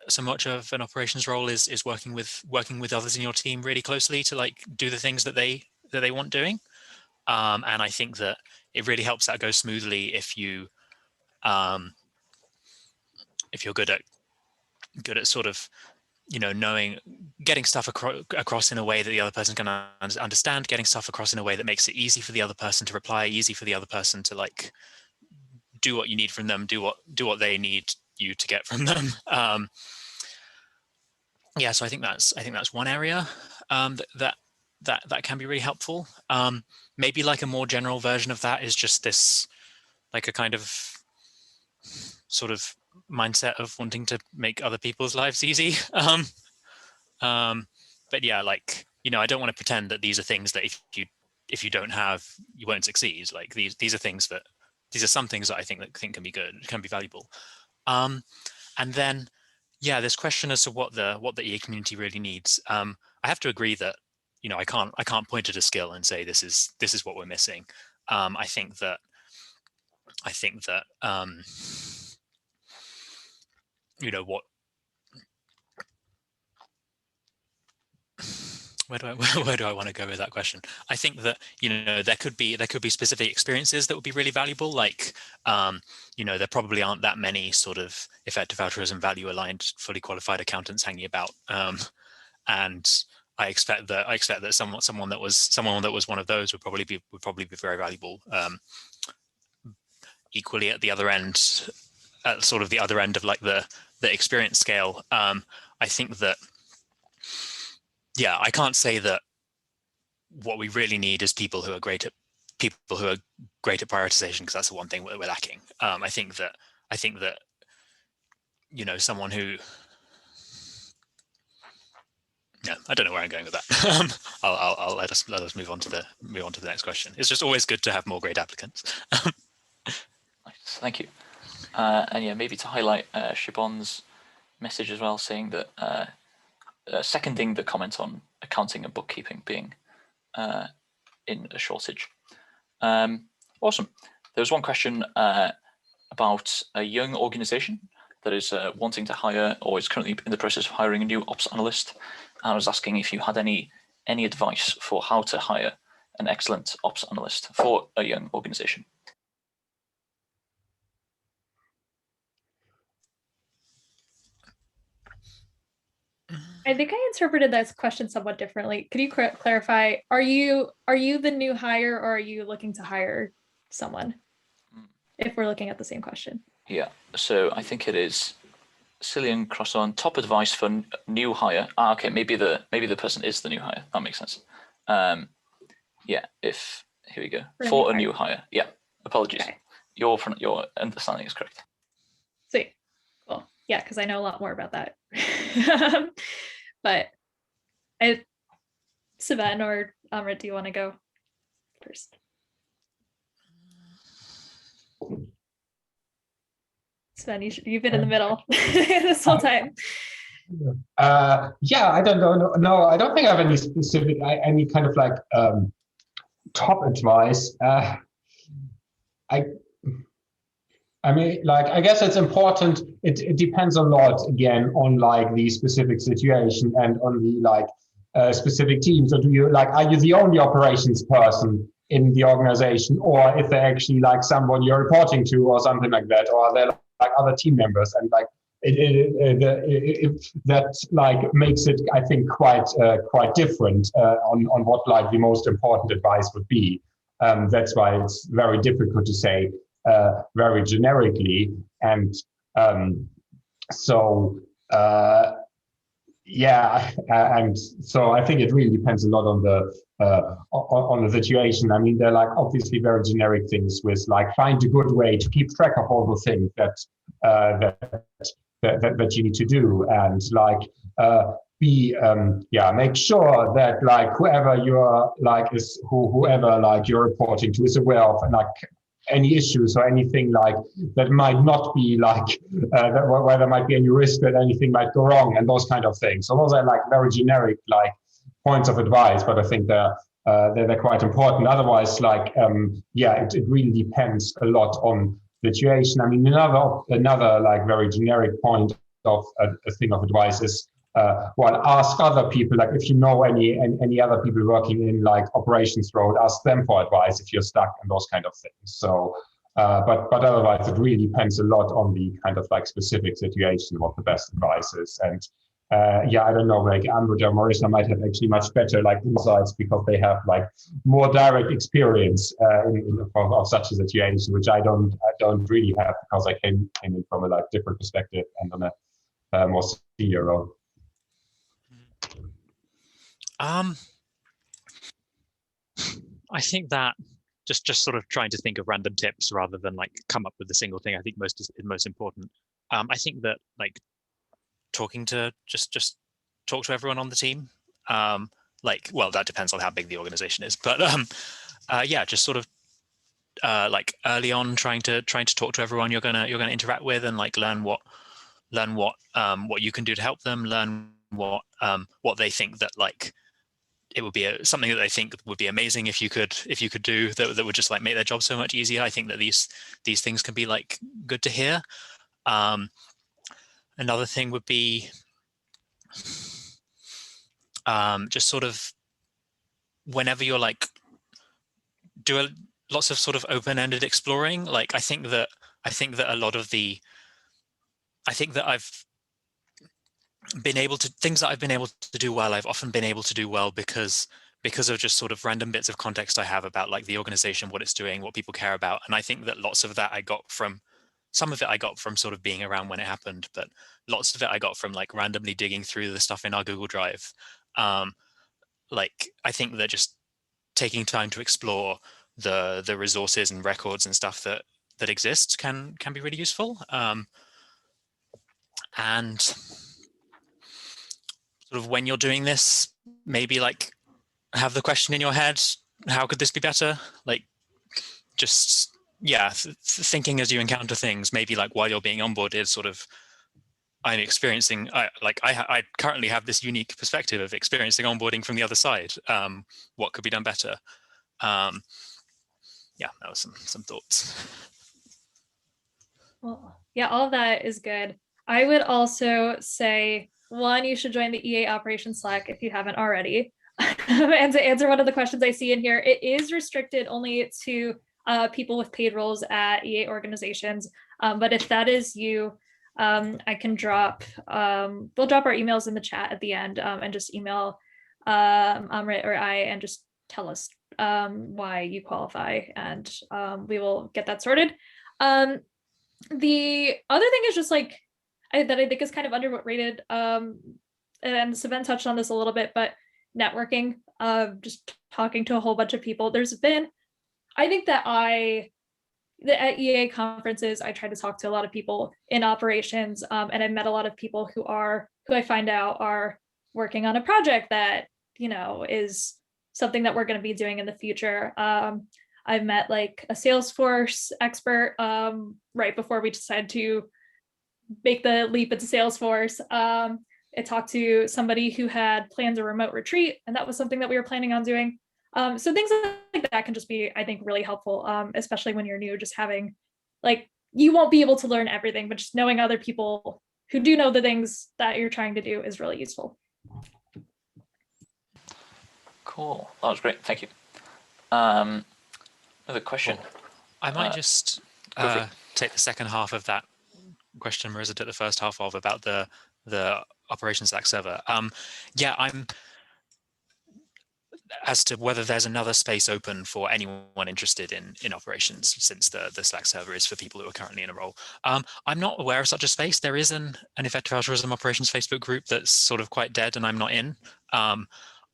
operations role is working with others in your team really closely to like do the things that they want doing. And I think that it really helps that go smoothly if you're good at sort of, you know, getting stuff across in a way that the other person can understand, getting stuff across in a way that makes it easy for the other person to reply, easy for the other person to like do what you need from them, do what they need you to get from them. Yeah, so I think that's one area that can be really helpful. Maybe like a more general version of that is just this, like a kind of sort of mindset of wanting to make other people's lives easy. But yeah, like, you know, I don't want to pretend that these are things that if you don't have, you won't succeed. Like these are some things that I think can be good, can be valuable. And then, yeah, this question as to what the EA community really needs. I have to agree that, you know, I can't point at a skill and say this is what we're missing. I think that you know, where do I want to go with that question? I think that, you know, there could be specific experiences that would be really valuable. Like, you know, there probably aren't that many sort of effective altruism, value aligned, fully qualified accountants hanging about. And I expect that someone that was one of those would probably be very valuable. Equally at the other end, at sort of the other end of like the experience scale, I think that, yeah, I can't say that what we really need is people who are great at prioritization, because that's the one thing we're lacking. I think that you know, someone who, yeah, I don't know where I'm going with that. I'll let us move on to the next question. It's just always good to have more great applicants.
Nice, thank you. And yeah, maybe to highlight Siobhan's message as well, saying that seconding the comment on accounting and bookkeeping being in a shortage. Awesome. There was one question about a young organization that is wanting to hire, or is currently in the process of hiring, a new ops analyst. And I was asking if you had any advice for how to hire an excellent ops analyst for a young organization.
I think I interpreted this question somewhat differently. Could you clarify? Are you the new hire, or are you looking to hire someone? If we're looking at the same question.
Yeah. So I think it is Cillian Crosson, top advice for new hire. Okay, maybe the person is the new hire. That makes sense. Yeah, here we go. For a new hire. Yeah, apologies.
Okay.
Your understanding is correct.
Sweet. Cool. Yeah, because I know a lot more about that. But Sven or Amrit, do you want to go first? Sven, you've been in the middle this whole time.
Yeah, I don't know. No, I don't think I have any specific, any kind of like top advice. I mean, like, I guess it's important. It depends a lot, again, on like the specific situation and on the like specific team. So are you the only operations person in the organization, or if they're actually like someone you're reporting to or something like that, or are there like other team members? And like that like makes it, I think, quite different on what like the most important advice would be. That's why it's very difficult to say very generically, and yeah, and so I think it really depends a lot on the situation. I mean, they're like obviously very generic things with like find a good way to keep track of all the things that you need to do, and like make sure that like whoever you're like is whoever like you're reporting to is aware of like any issues or anything like that might not be like where there might be any risk that anything might go wrong, and those kind of things. So those are like very generic like points of advice, but I think they're quite important. Otherwise, like it really depends a lot on the situation. I mean, another like very generic point of a thing of advice is ask other people, like if you know any other people working in like operations role, ask them for advice if you're stuck and those kind of things. So, but otherwise it really depends a lot on the kind of like specific situation, what the best advice is. And I don't know, like Amrit or Marisa might have actually much better like insights because they have like more direct experience of such a situation, which I don't really have because I came in from a like different perspective and on a more senior role.
I think that just sort of trying to think of random tips rather than like come up with a single thing, I think is most important. I think that like just talk to everyone on the team. That depends on how big the organization is, but just sort of like early on trying to talk to everyone you're gonna interact with, and like learn what you can do to help them, learn what they think that like it would be something that they think would be amazing if you could do that would just like make their job so much easier. I think that these things can be like good to hear. Another thing would be just sort of whenever you're like lots of sort of open-ended exploring. Like I think that a lot of I've been able to things that I've been able to do well, I've often been able to do well because of just sort of random bits of context I have about like the organization, what it's doing, what people care about. And I think that lots of that some of it I got from sort of being around when it happened, but lots of it I got from like randomly digging through the stuff in our Google Drive. Like I think that just taking time to explore the resources and records and stuff that exists can be really useful. And sort of when you're doing this, maybe like have the question in your head, how could this be better? Like just thinking as you encounter things, maybe like while you're being onboarded, sort of I'm experiencing I currently have this unique perspective of experiencing onboarding from the other side. What could be done better? That was some thoughts.
Well, yeah, all of that is good. I would also say, one, you should join the EA Operations Slack if you haven't already. And to answer one of the questions I see in here, it is restricted only to people with paid roles at EA organizations. But if that is you, I can we'll drop our emails in the chat at the end, and just email Amrit or I and just tell us why you qualify, and we will get that sorted. The other thing is just like, that I think is kind of underrated. And Sven touched on this a little bit, but networking, just talking to a whole bunch of people. There's been, I think that at EA conferences, I try to talk to a lot of people in operations, and I've met a lot of people who I find out are working on a project that, is something that we're going to be doing in the future. I've met like a Salesforce expert right before we decided to make the leap into Salesforce. I talked to somebody who had planned a remote retreat, and that was something that we were planning on doing. So things like that can just be, I think, really helpful, especially when you're new, just having, like, you won't be able to learn everything, but just knowing other people who do know the things that you're trying to do is really useful.
Cool, that was great, thank you. Another question.
Cool. I might just take the second half of that question Marisa took the first half of about the operations Slack server. Yeah, I'm as to whether there's another space open for anyone interested in operations, since the Slack server is for people who are currently in a role. I'm not aware of such a space. There is an effective altruism operations Facebook group that's sort of quite dead, and I'm not in.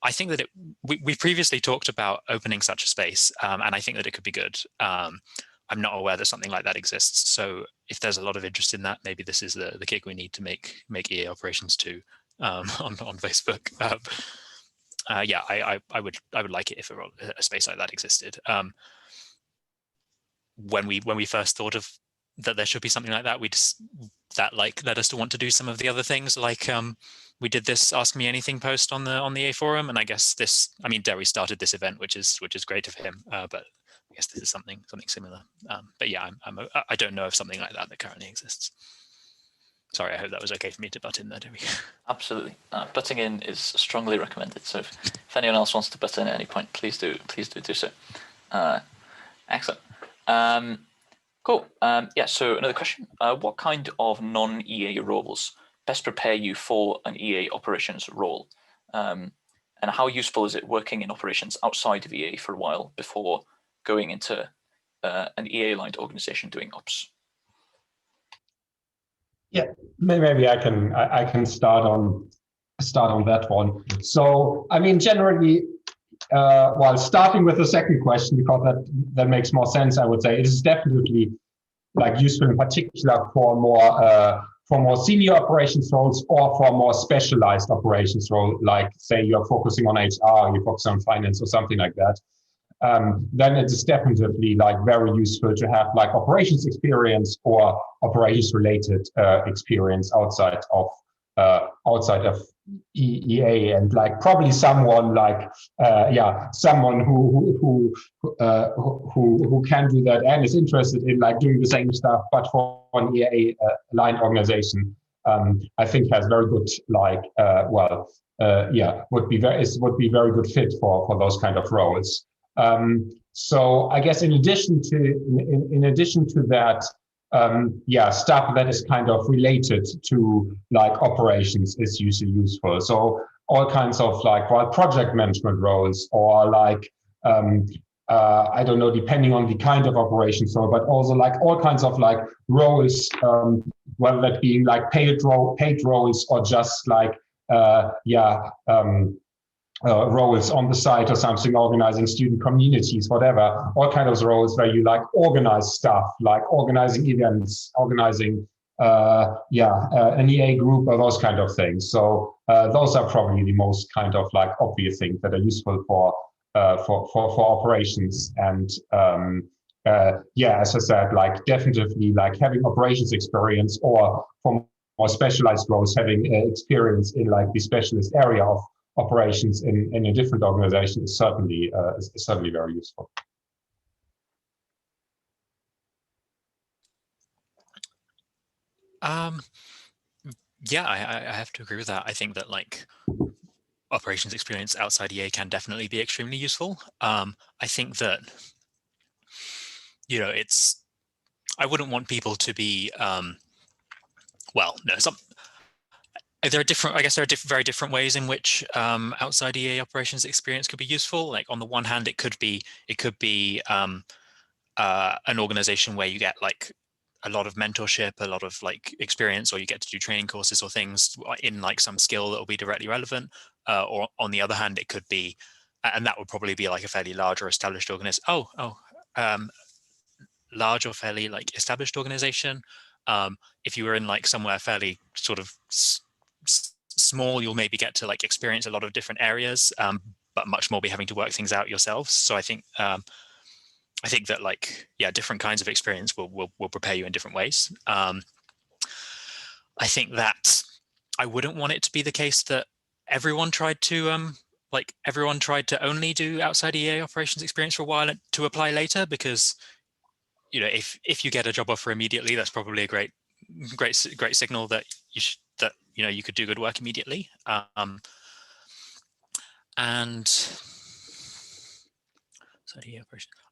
I think that we previously talked about opening such a space, and I think that it could be good. I'm not aware that something like that exists. So if there's a lot of interest in that, maybe this is the kick we need to make EA operations too on Facebook. Yeah, I would like it if a space like that existed. When we first thought of that there should be something like that, that led us to want to do some of the other things, like we did this Ask Me Anything post on the EA forum, and I guess Derry started this event, which is great of him, but I guess this is something similar. But yeah, I don't know of something like that currently exists. Sorry, I hope that was okay for me to butt in there, Derry.
Absolutely, butting in is strongly recommended. So if anyone else wants to butt in at any point, please do so. Excellent. Cool. Yeah. So another question: what kind of non-EA roles best prepare you for an EA operations role, and how useful is it working in operations outside of EA for a while before going into an EA-aligned organization doing ops?
Yeah, maybe I can start on that one. So I mean, generally, while starting with the second question, because that makes more sense, I would say it is definitely like useful in particular for more senior operations roles or for more specialized operations role, like say you're focusing on HR, you're focusing on finance or something like that. Then it is definitely like very useful to have like operations experience or operations related experience outside of EA, and like probably someone like someone who can do that and is interested in like doing the same stuff but for an EA aligned organization. I think has very good would be very good fit for those kind of roles. So I guess in addition to that, stuff that is kind of related to like operations is usually useful. So all kinds of like project management roles, or like I don't know, depending on the kind of operations role, but also like all kinds of like roles, whether that being like paid roles or just like roles on the side or something, organizing student communities, whatever, all kinds of roles where you like organize stuff, like organizing events, organizing an EA group or those kind of things. So those are probably the most kind of like obvious things that are useful for operations. And as I said, like definitely like having operations experience, or for more specialized roles, having experience in like the specialist area of operations in a different organization is certainly very useful.
Yeah, I have to agree with that. I think that like operations experience outside EA can definitely be extremely useful. I think that, I wouldn't want people to be, there are very different ways in which outside EA operations experience could be useful. Like on the one hand, it could be an organization where you get like a lot of mentorship, a lot of like experience, or you get to do training courses or things in like some skill that will be directly relevant. Or on the other hand, it could be, and that would probably be like a fairly large or established large or fairly like established organization. If you were in like somewhere fairly sort of small, you'll maybe get to like experience a lot of different areas, but much more be having to work things out yourselves. So I think that like, yeah, different kinds of experience will prepare you in different ways. I think that I wouldn't want it to be the case that everyone tried to only do outside EA operations experience for a while to apply later, because if you get a job offer immediately, that's probably a great signal that you could do good work immediately. And so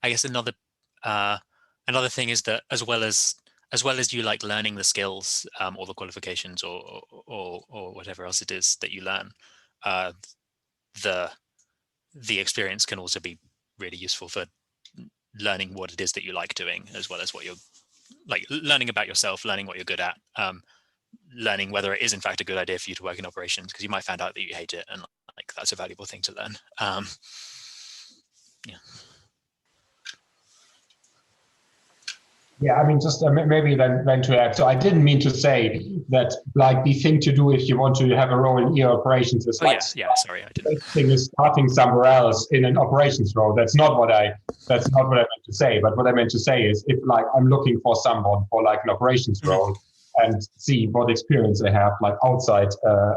I guess another thing is that as well as you like learning the skills or the qualifications or whatever else it is that you learn, the experience can also be really useful for learning what it is that you like doing, as well as what you're like learning about yourself, learning what you're good at, learning whether it is in fact a good idea for you to work in operations, because you might find out that you hate it, and like that's a valuable thing to learn. Yeah.
Yeah, I mean, just maybe then to add. So I didn't mean to say that like the thing to do if you want to have a role in EA operations is
sorry, I didn't.
Thing is starting somewhere else in an operations role. That's not what I meant to say. But what I meant to say is, if like I'm looking for someone for like an operations role and see what experience they have like outside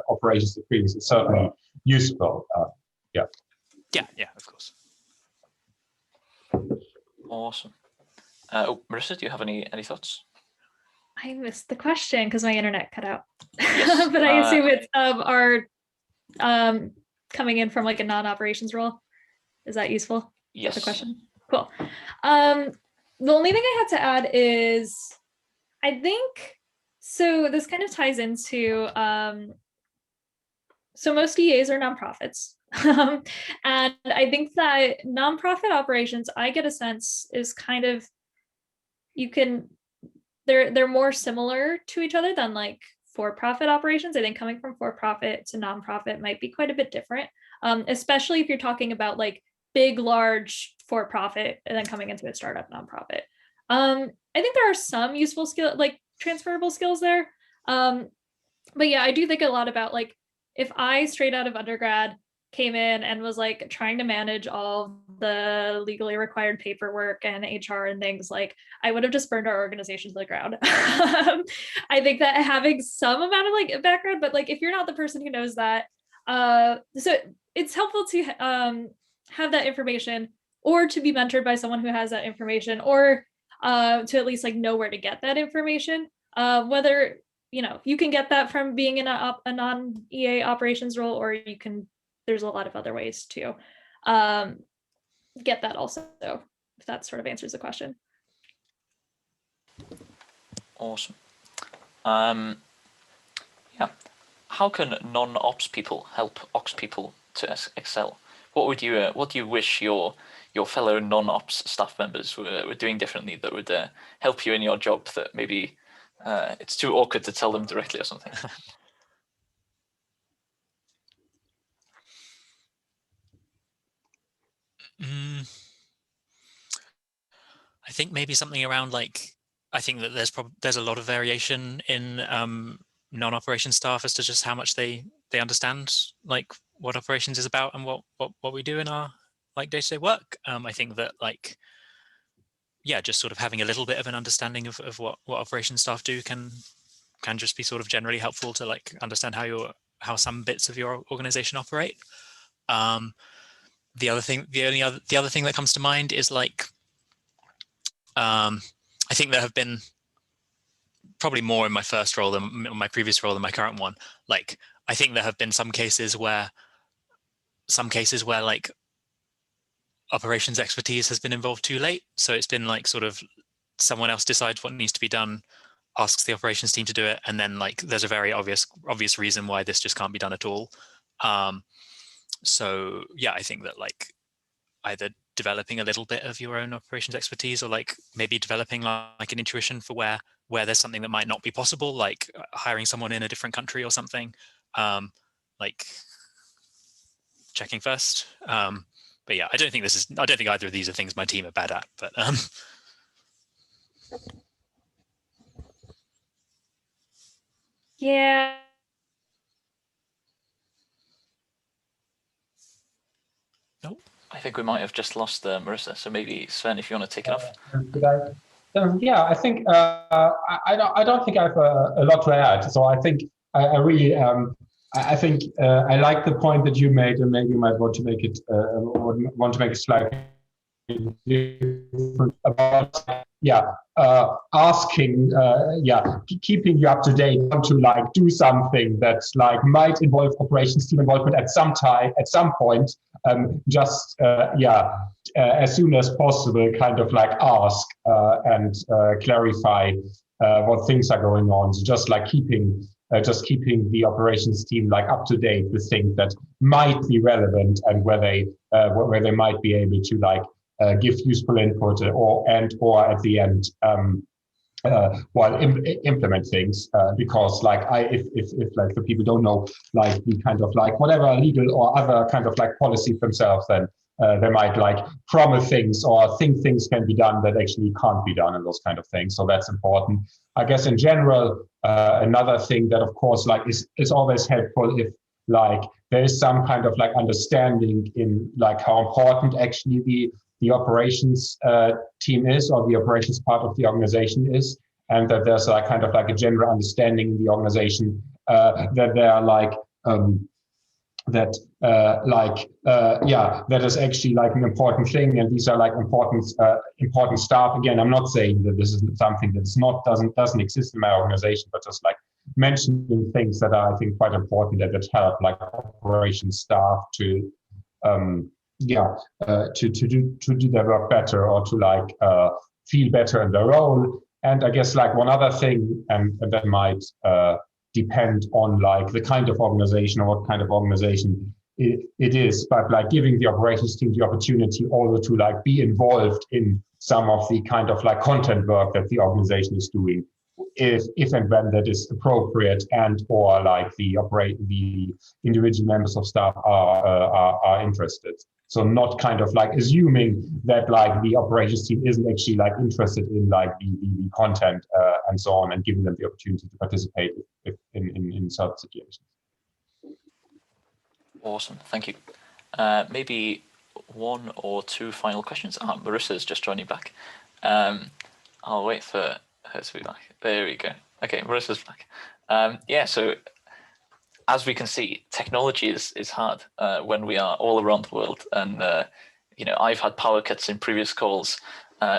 operations experience, is certainly useful.
Yeah, of course.
Awesome. Marisa, do you have any thoughts?
I missed the question because my internet cut out.
Yes,
but I assume it's our coming in from like a non-operations role. Is that useful?
Yes.
The question. Cool. The only thing I had to add is, I think, so this kind of ties into, so most EAs are nonprofits. And I think that nonprofit operations, I get a sense, is kind of, they're more similar to each other than like for-profit operations. I think coming from for-profit to nonprofit might be quite a bit different, especially if you're talking about like big, large for-profit and then coming into a startup nonprofit. I think there are some useful skill, like transferable skills there. But yeah, I do think a lot about like, if I straight out of undergrad came in and was like trying to manage all the legally required paperwork and HR and things, like I would have just burned our organization to the ground. I think that having some amount of like background, but like if you're not the person who knows that, so it's helpful to have that information, or to be mentored by someone who has that information, or to at least like know where to get that information. Whether you can get that from being in a non-EA operations role, or there's a lot of other ways to get that also, if that sort of answers the question.
Awesome. Yeah. How can non-ops people help ops people to excel? What do you wish your fellow non-ops staff members were doing differently that would help you in your job, that maybe it's too awkward to tell them directly or something?
I think maybe something around like, I think that there's a lot of variation in non-operation staff as to just how much they understand like what operations is about and what we do in our like day-to-day work. I think that like, yeah, just sort of having a little bit of an understanding of what operations staff do can just be sort of generally helpful to like understand how some bits of your organization operate. The other thing that comes to mind is like, I think there have been probably more in my first role than my previous role than my current one. Like, I think there have been some cases where like operations expertise has been involved too late. So it's been like sort of someone else decides what needs to be done, asks the operations team to do it, and then like there's a very obvious reason why this just can't be done at all. So yeah, I think that like either developing a little bit of your own operations expertise, or like maybe developing like an intuition for where there's something that might not be possible, like hiring someone in a different country or something, like checking first. But yeah, I don't think either of these are things my team are bad at, but
yeah.
nope.
I think we might have just lost Marisa. So maybe Sven, if you want to take it off.
Yeah, I think I don't think I have a lot to add. So I think I really I think I like the point that you made, and maybe you might want to make it slightly different about asking keeping you up to date to like do something that like might involve operations team involvement at some point, as soon as possible, kind of like ask and clarify what things are going on. So just like keeping the operations team like up to date with things that might be relevant and where they might be able to like give useful input or at the end implement things, because like if like the people don't know like the kind of like whatever legal or other kind of like policy themselves, then they might like promise things or think things can be done that actually can't be done, and those kind of things. So that's important. I guess in general, another thing that of course like is always helpful if like there is some kind of like understanding in like how important actually the operations team is, or the operations part of the organization is, and that there's like kind of like a general understanding in the organization that they are like that is actually like an important thing, and these are like important staff. Again, I'm not saying that this is something that's doesn't exist in my organization, but just like mentioning things that are, I think, quite important that help like operations staff to do their work better, or to like feel better in their role. And I guess like one other thing, and that might depend on like the kind of organization or what kind of organization it is, but like giving the operations team the opportunity also to like be involved in some of the kind of like content work that the organization is doing, if and when that is appropriate, and or like the individual members of staff are interested. So not kind of like assuming that like the operations team isn't actually like interested in like the content and so on, and giving them the opportunity to participate in certain situations.
Awesome, thank you. Maybe one or two final questions. Marissa's just joining back. I'll wait for her to be back. There we go. Okay, Marissa's back. So as we can see, technology is hard when we are all around the world. And, I've had power cuts in previous calls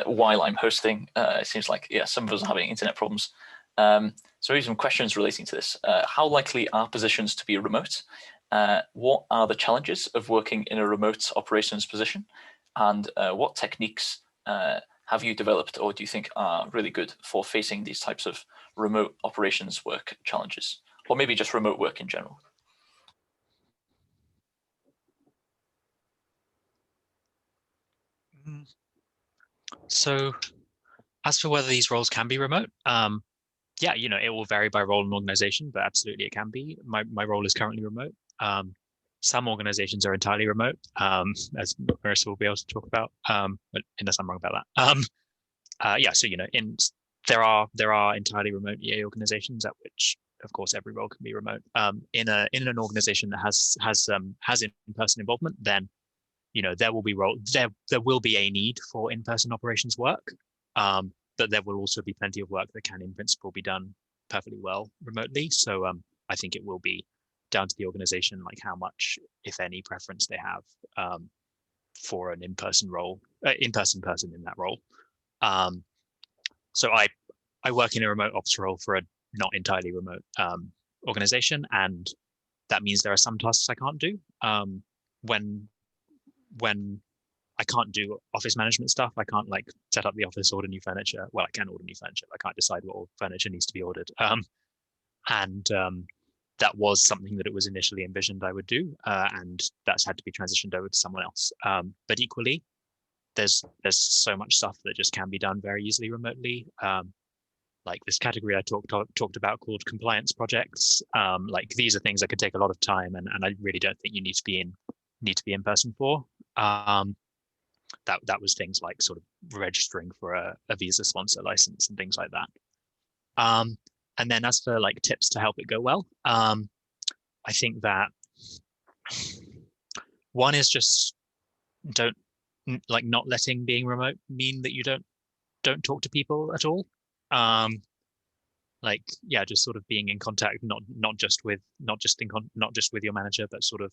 while I'm hosting. It seems like, some of us are having internet problems. So maybe some questions relating to this. How likely are positions to be remote? What are the challenges of working in a remote operations position? And what techniques have you developed, or do you think are really good for facing these types of remote operations work challenges? Or maybe just remote work in general?
So as for whether these roles can be remote, it will vary by role and organization, but absolutely it can be. My role is currently remote. Some organizations are entirely remote, as Marisa will be able to talk about, but unless I'm wrong about that. There are entirely remote EA organizations at which, of course, every role can be remote. In an organization that has in-person involvement, then there will be a need for in-person operations work, but there will also be plenty of work that can, in principle, be done perfectly well remotely. So I think it will be down to the organization, like how much, if any, preference they have for an in-person person in that role. So I work in a remote ops role for a not entirely remote organization, and that means there are some tasks I can't do. When I can't do office management stuff, I can't like set up the office, order new furniture. Well, I can order new furniture. I can't decide what furniture needs to be ordered. That was something that it was initially envisioned I would do, and that's had to be transitioned over to someone else. But equally, there's so much stuff that just can be done very easily remotely. Like this category I talked about called compliance projects. Like these are things that could take a lot of time, and I really don't think you need to be in person for. That was things like sort of registering for a visa sponsor license and things like that. And then as for like tips to help it go well, I think that one is just not letting being remote mean that you don't talk to people at all. Like, yeah, just sort of being in contact, not just with your manager, but sort of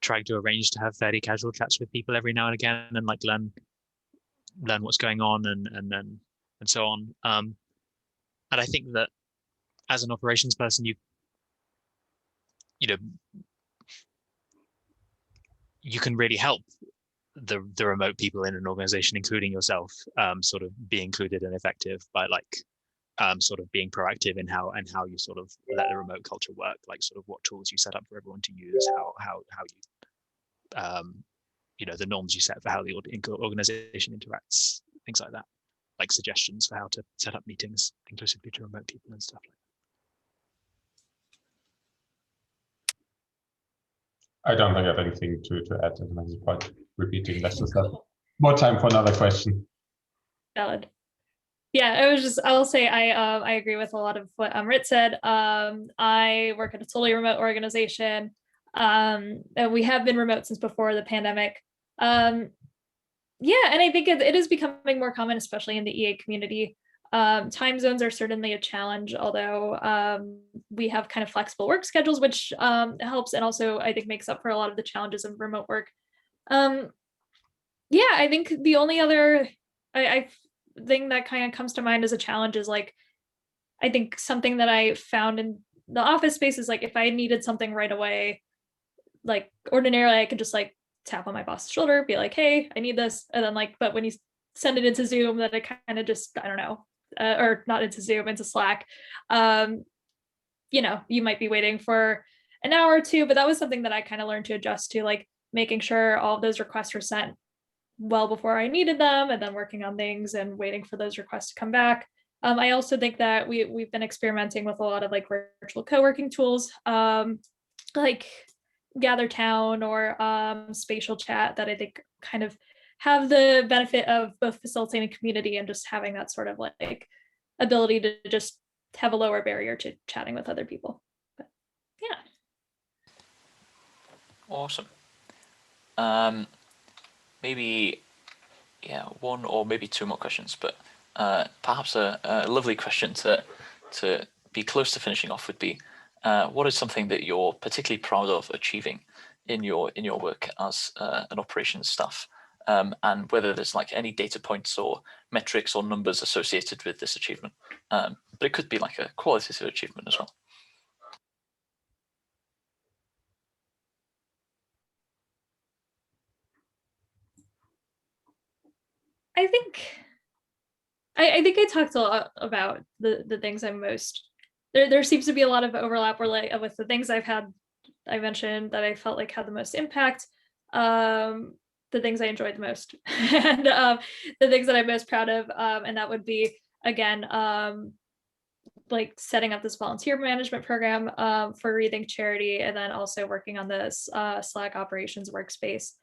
trying to arrange to have fairly casual chats with people every now and again, and like learn what's going on and so on. And I think that as an operations person, you can really help the remote people in an organization, including yourself, sort of be included and effective by like sort of being proactive in how you sort of let the remote culture work, like sort of what tools you set up for everyone to use, how you the norms you set for how the organization interacts, things like that, like suggestions for how to set up meetings inclusively to remote people and stuff like that.
I don't think I have anything to add at this point. Repeating, let's just have more time for another question.
Valid. Yeah, I'll say I agree with a lot of what Amrit said. I work at a totally remote organization. And we have been remote since before the pandemic. Yeah, and I think it is becoming more common, especially in the EA community. Time zones are certainly a challenge, although we have kind of flexible work schedules, which helps, and also I think makes up for a lot of the challenges of remote work. Yeah, I think the only other thing that kind of comes to mind as a challenge is like, I think something that I found in the office space is like, if I needed something right away, like ordinarily I could just like tap on my boss's shoulder, be like, hey, I need this. And then like, but when you send it into Zoom, then it kind of just, I don't know, or not into Zoom, into Slack, you might be waiting for an hour or two, but that was something that I kind of learned to adjust to, like making sure all of those requests were sent well before I needed them, and then working on things and waiting for those requests to come back. I also think that we've been experimenting with a lot of like virtual co-working tools, like GatherTown or Spatial Chat, that I think kind of have the benefit of both facilitating community and just having that sort of like ability to just have a lower barrier to chatting with other people. But yeah.
Awesome. Maybe, yeah, one or maybe two more questions, but perhaps a lovely question to be close to finishing off would be, what is something that you're particularly proud of achieving in your work as an operations staff, and whether there's like any data points or metrics or numbers associated with this achievement, but it could be like a qualitative achievement as well.
I think I talked a lot about the things I'm most, there seems to be a lot of overlap with the things I mentioned that I felt like had the most impact, the things I enjoyed the most, and the things that I'm most proud of, and that would be, again, like setting up this volunteer management program for Rethink charity, and then also working on this Slack operations workspace.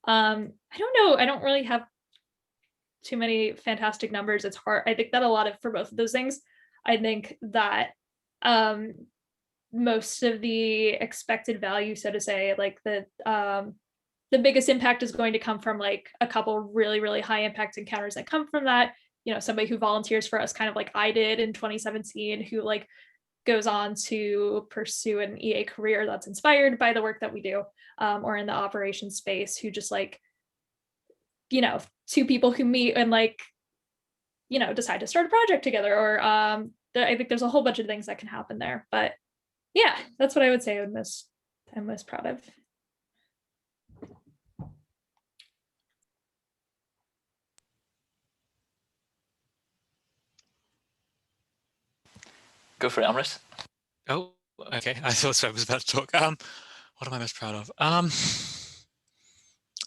I don't know, I don't really have too many fantastic numbers. It's hard. I think that for both of those things, I think that most of the expected value, so to say, like the biggest impact is going to come from like a couple really, really high impact encounters that come from that. Somebody who volunteers for us, kind of like I did in 2017, who like goes on to pursue an EA career that's inspired by the work that we do, or in the operations space, who just like, two people who meet and like, decide to start a project together, or I think there's a whole bunch of things that can happen there. But yeah, that's what I would say I'm most proud of.
Go for it, Amrit.
Oh, okay. I thought I was about to talk. What am I most proud of?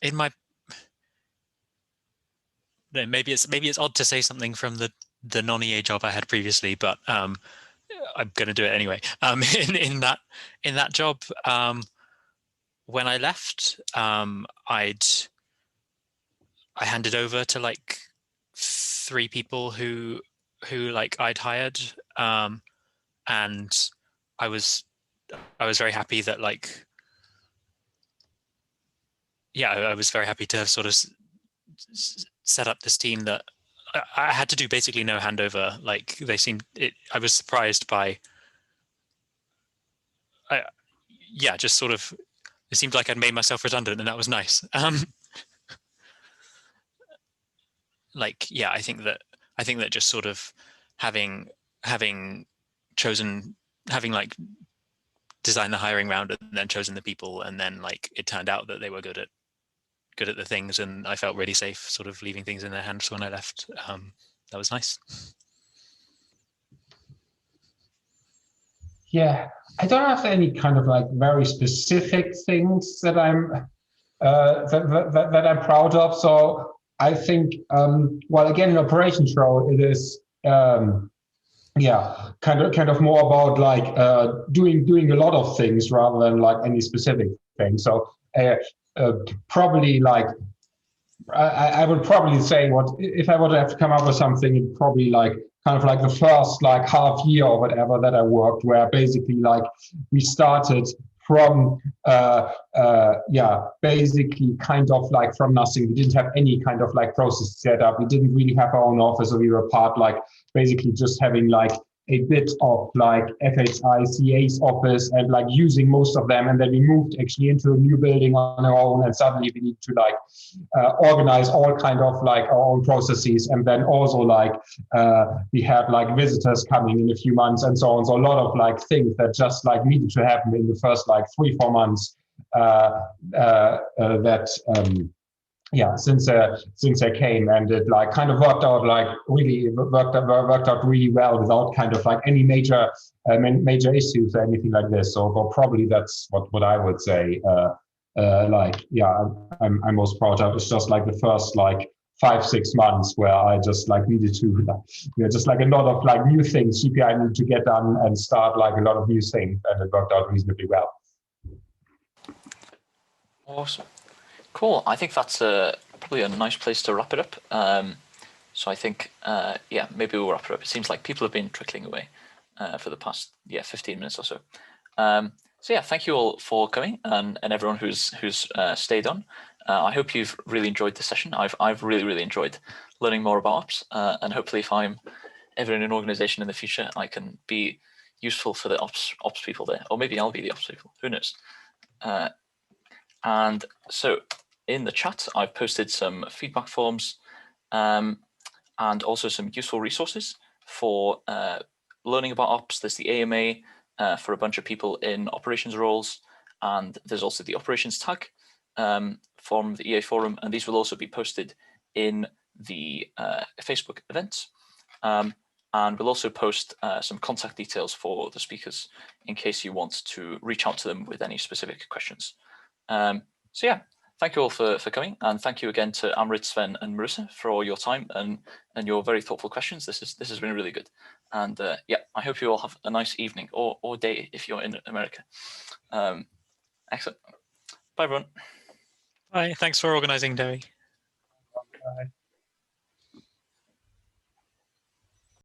In my maybe it's odd to say something from the non-EA job I had previously, but I'm going to do it anyway. In that job, when I left, I handed over to like 3 people who like I'd hired, and I was very happy that like, yeah, I was very happy to have sort of set up this team that I had to do basically no handover. Like they seemed, I was surprised by, yeah, just sort of, it seemed like I'd made myself redundant, and that was nice. Like, yeah, I think that just sort of having like designed the hiring round and then chosen the people, and then like it turned out that they were good at the things, and I felt really safe sort of leaving things in their hands when I left. That was nice.
Yeah, I don't have any kind of like very specific things that I'm that I'm proud of. So I think, well, again, in operations role, it is yeah, kind of more about like doing a lot of things rather than like any specific thing. So probably like I would probably say, what if I were to have to come up with something, it'd probably like kind of like the first like half year or whatever that I worked, where basically like we started from yeah, basically kind of like from nothing. We didn't have any kind of like process set up. We didn't really have our own office, so we were part like basically just having like a bit of like FHICA's office and like using most of them. And then we moved actually into a new building on our own, and suddenly we need to like organize all kind of like our own processes. And then also like we had like visitors coming in a few months and so on. So a lot of like things that just like needed to happen in the first like 3-4 months yeah, since I came, and it like kind of worked out like really worked out really well without kind of like any major issues or anything like this. So well, probably that's what I would say. Like yeah, I'm most proud of. It's just like the first like 5-6 months where I just like needed to like, just like a lot of like new things CPI needed to get done and start like a lot of new things, and it worked out reasonably well.
Awesome. Cool. I think that's probably a nice place to wrap it up. So I think, yeah, maybe we'll wrap it up. It seems like people have been trickling away for the past 15 minutes or so. So yeah, thank you all for coming, and everyone who's stayed on. I hope you've really enjoyed the session. I've really enjoyed learning more about ops, and hopefully if I'm ever in an organization in the future, I can be useful for the ops people there, or maybe I'll be the ops people. Who knows? And so in the chat, I've posted some feedback forms and also some useful resources for learning about ops. There's the AMA for a bunch of people in operations roles, and there's also the operations tag from the EA forum, and these will also be posted in the Facebook events. And we'll also post some contact details for the speakers in case you want to reach out to them with any specific questions. So yeah, thank you all for coming, and thank you again to Amrit, Sven, and Marisa for all your time and your very thoughtful questions. This has been really good, and yeah, I hope you all have a nice evening or day if you're in America. Excellent. Bye everyone.
Bye. Thanks for organizing, Derry.